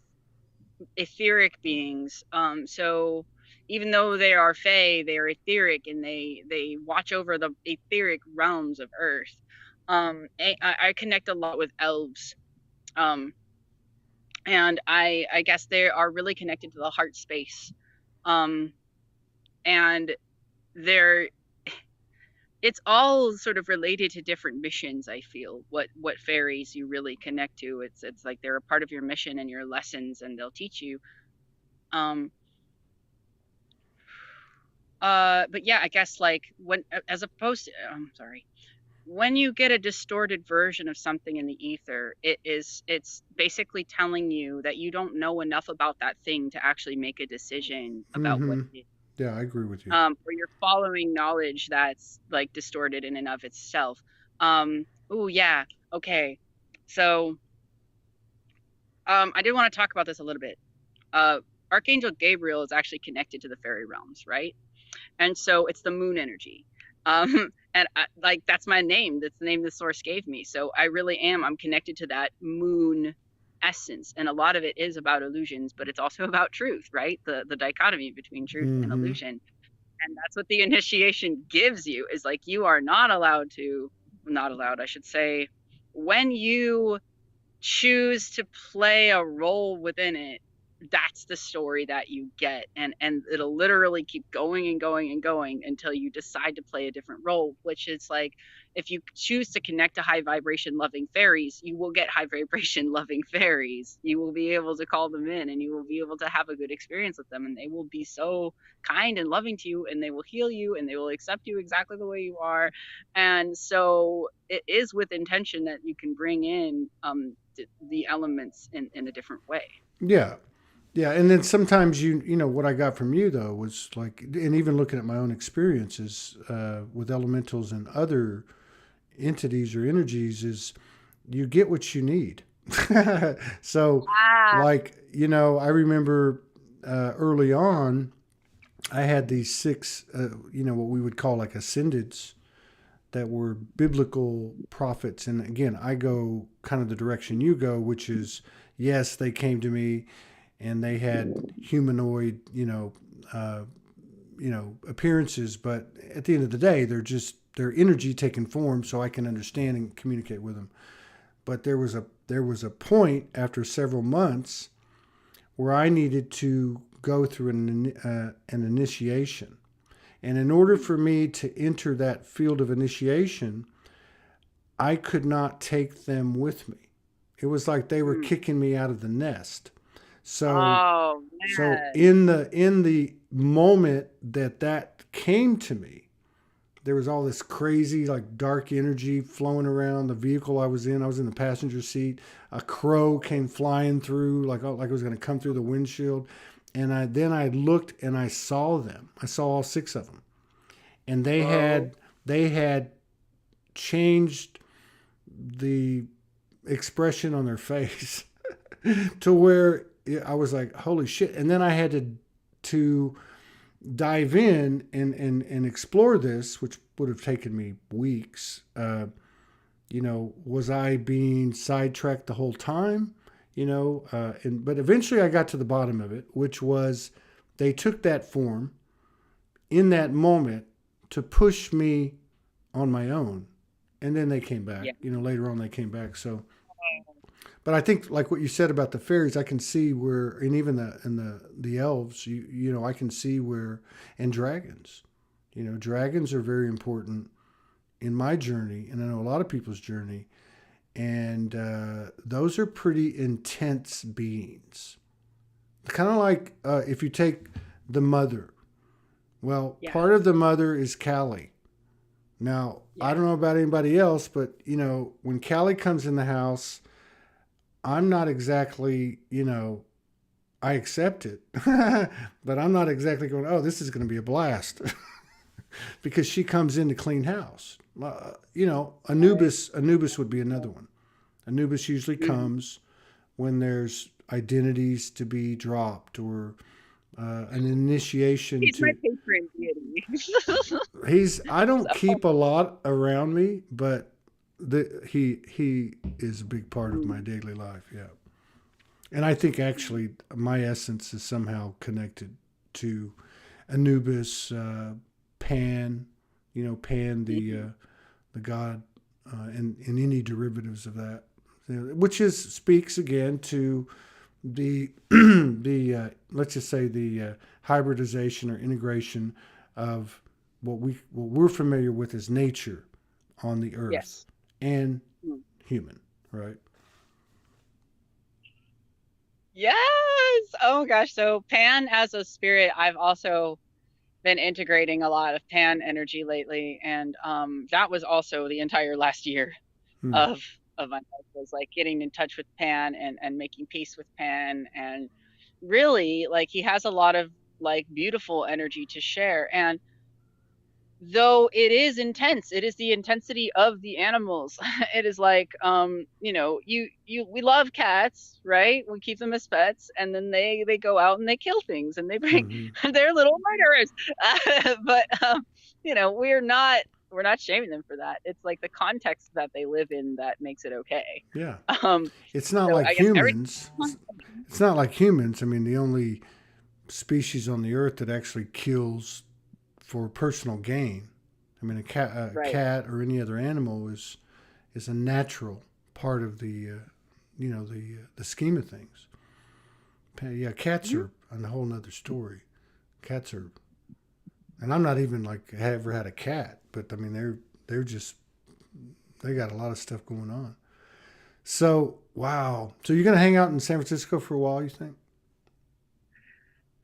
etheric beings. So even though they are fae, they are etheric, and they watch over the etheric realms of Earth. I connect a lot with elves. Um, and I guess they are really connected to the heart space. Um, and they're it's all sort of related to different missions. I feel what fairies you really connect to. It's like they're a part of your mission and your lessons, and they'll teach you. Um, but yeah, I guess like when as opposed to, I'm sorry, when you get a distorted version of something in the ether, it's basically telling you that you don't know enough about that thing to actually make a decision about what Mm-hmm. it is. Yeah, I agree with you. Or you're following knowledge that's like distorted in and of itself. Oh yeah, okay. So I did want to talk about this a little bit. Uh, Archangel Gabriel is actually connected to the fairy realms, right? And so it's the moon energy. And like that's my name. That's the name the source gave me. So I really am. I'm connected to that moon essence, and a lot of it is about illusions, but it's also about truth, right? The dichotomy between truth and Mm-hmm. illusion, and that's what the initiation gives you. Is like you are not allowed to, not allowed, I should say, when you choose to play a role within it, that's the story that you get, and it'll literally keep going and going and going until you decide to play a different role, which is like, if you choose to connect to high vibration loving fairies, you will get high vibration loving fairies. You will be able to call them in, and you will be able to have a good experience with them, and they will be so kind and loving to you, and they will heal you, and they will accept you exactly the way you are. And so it is with intention that you can bring in the elements in a different way. Yeah. Yeah, and then sometimes you know what I got from you though was like, and even looking at my own experiences with elementals and other entities or energies, is you get what you need. So, Ah, like, you know, I remember early on, I had these six, you know, what we would call like ascendeds that were biblical prophets. And again, I go kind of the direction you go, which is yes, they came to me and they had humanoid, appearances, but at the end of the day, they're just their energy taking form, so I can understand and communicate with them. But there was a point after several months where I needed to go through an initiation, and in order for me to enter that field of initiation, I could not take them with me. It was like they were mm. kicking me out of the nest. So Oh so man. in the moment that came to me, there was all this crazy like dark energy flowing around the vehicle I was in. I was in the passenger seat. A crow came flying through like it was going to come through the windshield, and I looked and I saw them. I saw all six of them, and Whoa. they had changed the expression on their face to where I was like, holy shit. And then I had to dive in and explore this, which would have taken me weeks. Was I being sidetracked the whole time? But eventually I got to the bottom of it, which was they took that form in that moment to push me on my own. And then they came back, Yeah. later on they came back. So, but I think like what you said about the fairies, I can see where, and even the elves, I can see where, and dragons, dragons are very important in my journey, and I know a lot of people's journey, and those are pretty intense beings. Kind of like if you take the mother. Well, Yeah. part of the mother is Callie. Now, I Yeah. don't know about anybody else, but when Callie comes in the house, I'm not exactly, I accept it, but I'm not exactly going, oh, this is going to be a blast because she comes in to clean house. Right. Anubis would be another one. Anubis usually Mhm. comes when there's identities to be dropped or an initiation He's my to. patron deity. I don't So, keep a lot around me, but he is a big part of my mm, daily life. Yeah. And I think actually my essence is somehow connected to Anubis, Pan, Pan, mhm. the god, and any derivatives of that, which speaks again to the the let's just say the hybridization or integration of what we're familiar with as nature on the earth Yes. and Mm. human, right? Yes. Oh gosh. So Pan as a spirit, I've also been integrating a lot of Pan energy lately, and that was also the entire last year Hmm. of my life, was like getting in touch with Pan and making peace with Pan, and really like he has a lot of like beautiful energy to share. And though it is intense, it is the intensity of the animals. It is like, you we love cats, right? We keep them as pets, and then they go out and they kill things and they bring Mm-hmm. they're little murderers. But we're not shaming them for that. It's like the context that they live in that makes it okay. Yeah. um It's not so like I guess every humans. It's not like humans. I mean, the only species on the earth that actually kills for personal gain. I mean, right. cat or any other animal is a natural part of the scheme of things. Yeah, cats Mhm. are a whole nother story. Cats are, and I'm not even like ever had a cat, but I mean they're just they got a lot of stuff going on. So wow, so you're gonna hang out in San Francisco for a while, you think?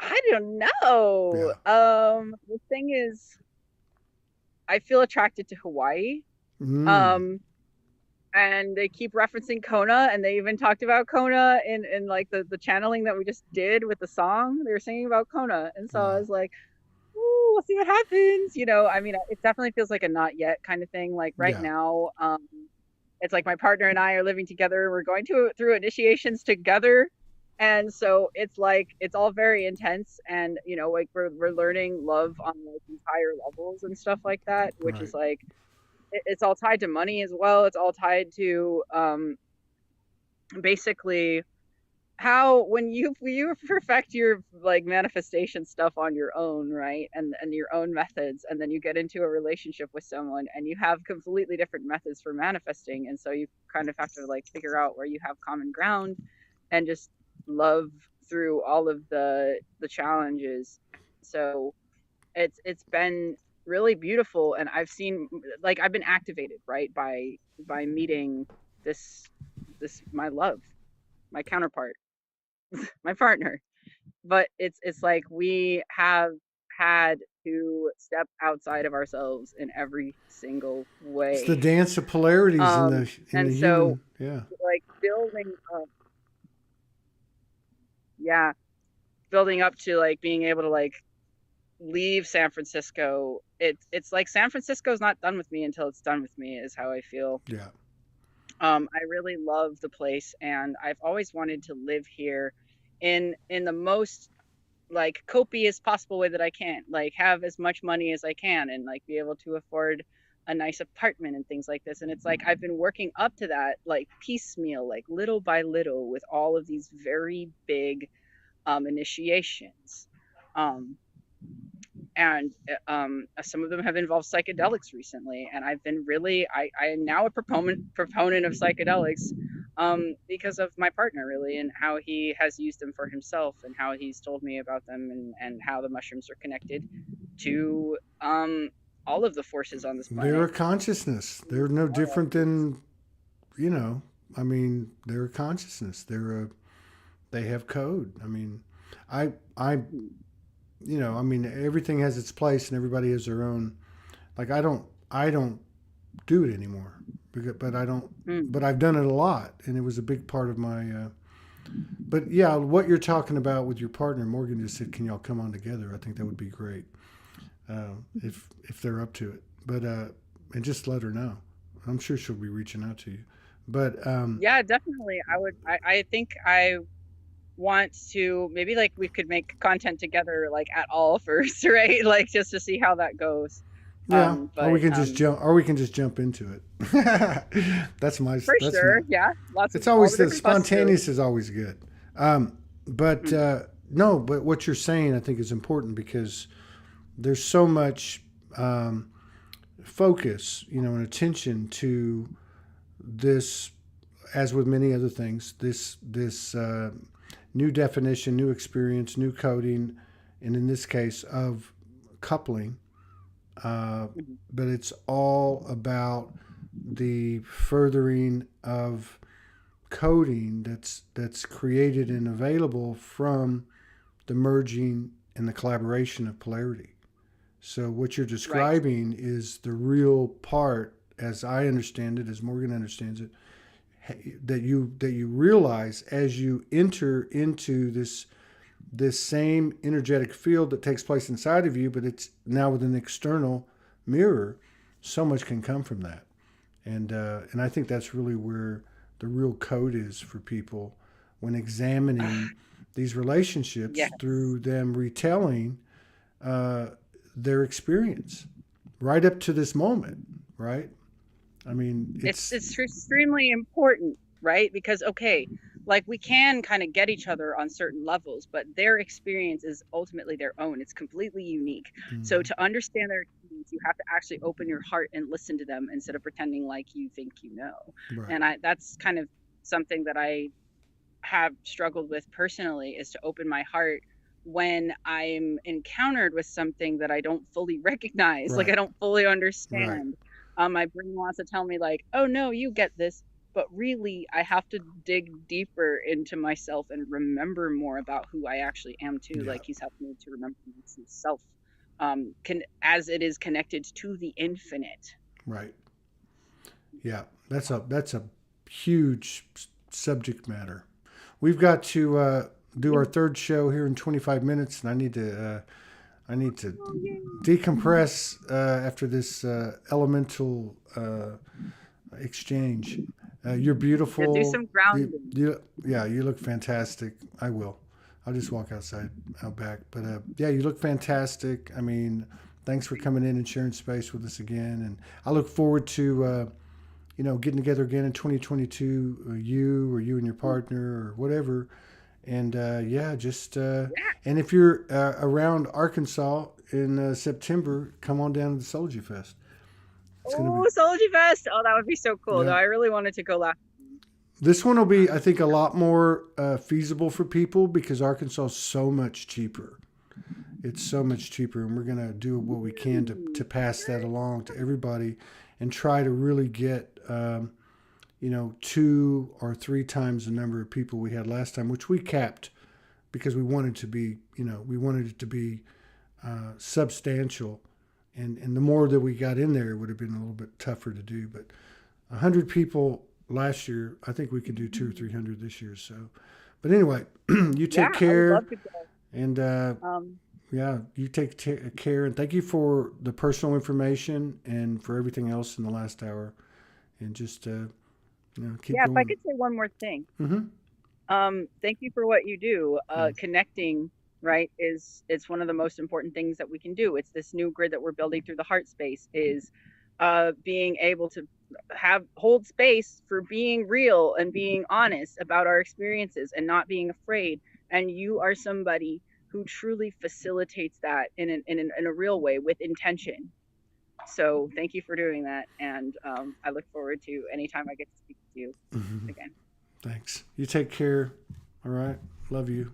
I don't know. Yeah. The thing is, I feel attracted to Hawaii. Mm. Um, and they keep referencing Kona, and they even talked about Kona in like the channeling that we just did with the song. They were singing about Kona, and so I Wow. was like, "Ooh, we'll see what happens." I mean, it definitely feels like a not yet kind of thing. Like right Yeah. now, it's like my partner and I are living together. We're going to through initiations together. And so it's like it's all very intense, and like we're learning love on like these higher levels and stuff like that, which is Right. like it's all tied to money as well. It's all tied to basically how when you perfect your like manifestation stuff on your own, right, and your own methods, and then you get into a relationship with someone and you have completely different methods for manifesting, and so you kind of have to like figure out where you have common ground and just love through all of the challenges. So it's been really beautiful, and I've seen like I've been activated, right, by meeting this my love, my counterpart, my partner. But it's like we have had to step outside of ourselves in every single It's the way. dance of polarities Um in and the so human. Yeah. like building up, yeah, building up to like being able to like leave San Francisco. It's like San Francisco's not done with me until it's done with me, is how I feel. Yeah. I really love the place, and I've always wanted to live here in the most like copious possible way that I can, like have as much money as I can, and like be able to afford a nice apartment and things like this. And it's like I've been working up to that like piecemeal, like little by little, with all of these very big initiations. Um, and some of them have involved psychedelics recently, and I've been really I am now a proponent of psychedelics, because of my partner, really, and how he has used them for himself, and how he's told me about them, and how the mushrooms are connected to all of the forces on this They're planet. a consciousness. They're no different than, you know, I mean, they're a consciousness. They have code. I mean, I, I mean, everything has its place and everybody has their own. Like, I don't do it anymore, but I don't, Mm. but I've done it a lot, and it was a big part of my. But yeah, what you're talking about with your partner, Morgan just said, "Can y'all come on together?" I think that would be great, if they're up to it. But and just let her know. I'm sure she'll be reaching out to you. But Yeah, definitely. I think I want to maybe like we could make content together like at all first, right? Like just to see how that goes. yeah, or we But can just jump, or we can just jump into it. for that's my. sure, yeah, lots of It's all always the the different possibilities. spontaneous is always good. But Mm. no, but what you're saying I think is important because there's so much focus, and attention to this, as with many other things, this new definition, new experience, new coding, and in this case of coupling. Mhm. But it's all about the furthering of coding that's created and available from the merging and the collaboration of polarity. So what you're Right. describing is the real part, as I understand it, as Morgan understands it, that you realize as you enter into this same energetic field that takes place inside of you, but it's now with an external mirror. So much can come from that, and I think that's really where the real code is for people when examining these relationships Yes. through them retelling uh, their experience right up to this moment, right? I mean, It's extremely important, right? Because okay, like we can kind of get each other on certain levels, but their experience is ultimately their own. It's completely unique. So mhm, to understand their experience, you have to actually open your heart and listen to them instead of pretending like you think you know. right. And I that's kind of something that I have struggled with personally is to open my heart when I'm encountered with something that I don't fully recognize, like I Right. don't fully Right. understand. My brain wants to tell me like, "Oh no, you get this," but really I have to dig deeper into myself and remember more about who I actually am too. Yeah. Like he's helped me to remember myself, can as it is connected to the infinite. Right. Yeah. That's a huge subject matter. We've got to do our third show here in 25 minutes, and I need to Oh, yay. decompress after this elemental exchange. You're Yeah, do beautiful. some grounding. Yeah, you look fantastic. I will. I'll just walk outside, out back. But yeah, you look fantastic. I mean, thanks for coming in and sharing space with us again. And I look forward to getting together again in 2022. You and your partner or whatever. And yeah, just Yeah. and if you're around Arkansas in September, come on down to the Soulogy Fest. It's gonna be Oh, Soulogy Fest. Oh, that would be so cool. No, yeah. I really wanted to go last. This one will be, I think, a Yeah. lot more feasible for people because Arkansas is so much cheaper. It's so much cheaper, and we're gonna do what we can to pass that along to everybody, and try to really get 2 or 3 times the number of people we had last time, which we capped because we wanted to be, we wanted it to be substantial, and the more that we got in there, it would have been a little bit tougher to do. But 100 people last year, I think we can do 200 or 300 this year. So, but anyway, you Yeah, take I would love care, to go. and Um, yeah, you take care, and thank you for the personal information and for everything else in the last hour, and just keep yeah, if I going. could say one more thing. Mm-hmm. Thank you for what you do. Mm. Connecting, right, is it's one of the most important things that we can do. It's this new grid that we're building through the heart space is being able to hold space for being real and being honest about our experiences and not being afraid. And you are somebody who truly facilitates that in a real way with intention. So thank you for doing that. And I look forward to anytime I get to speak to you Mm-hmm. again. Thanks. You take care. All right. Love you.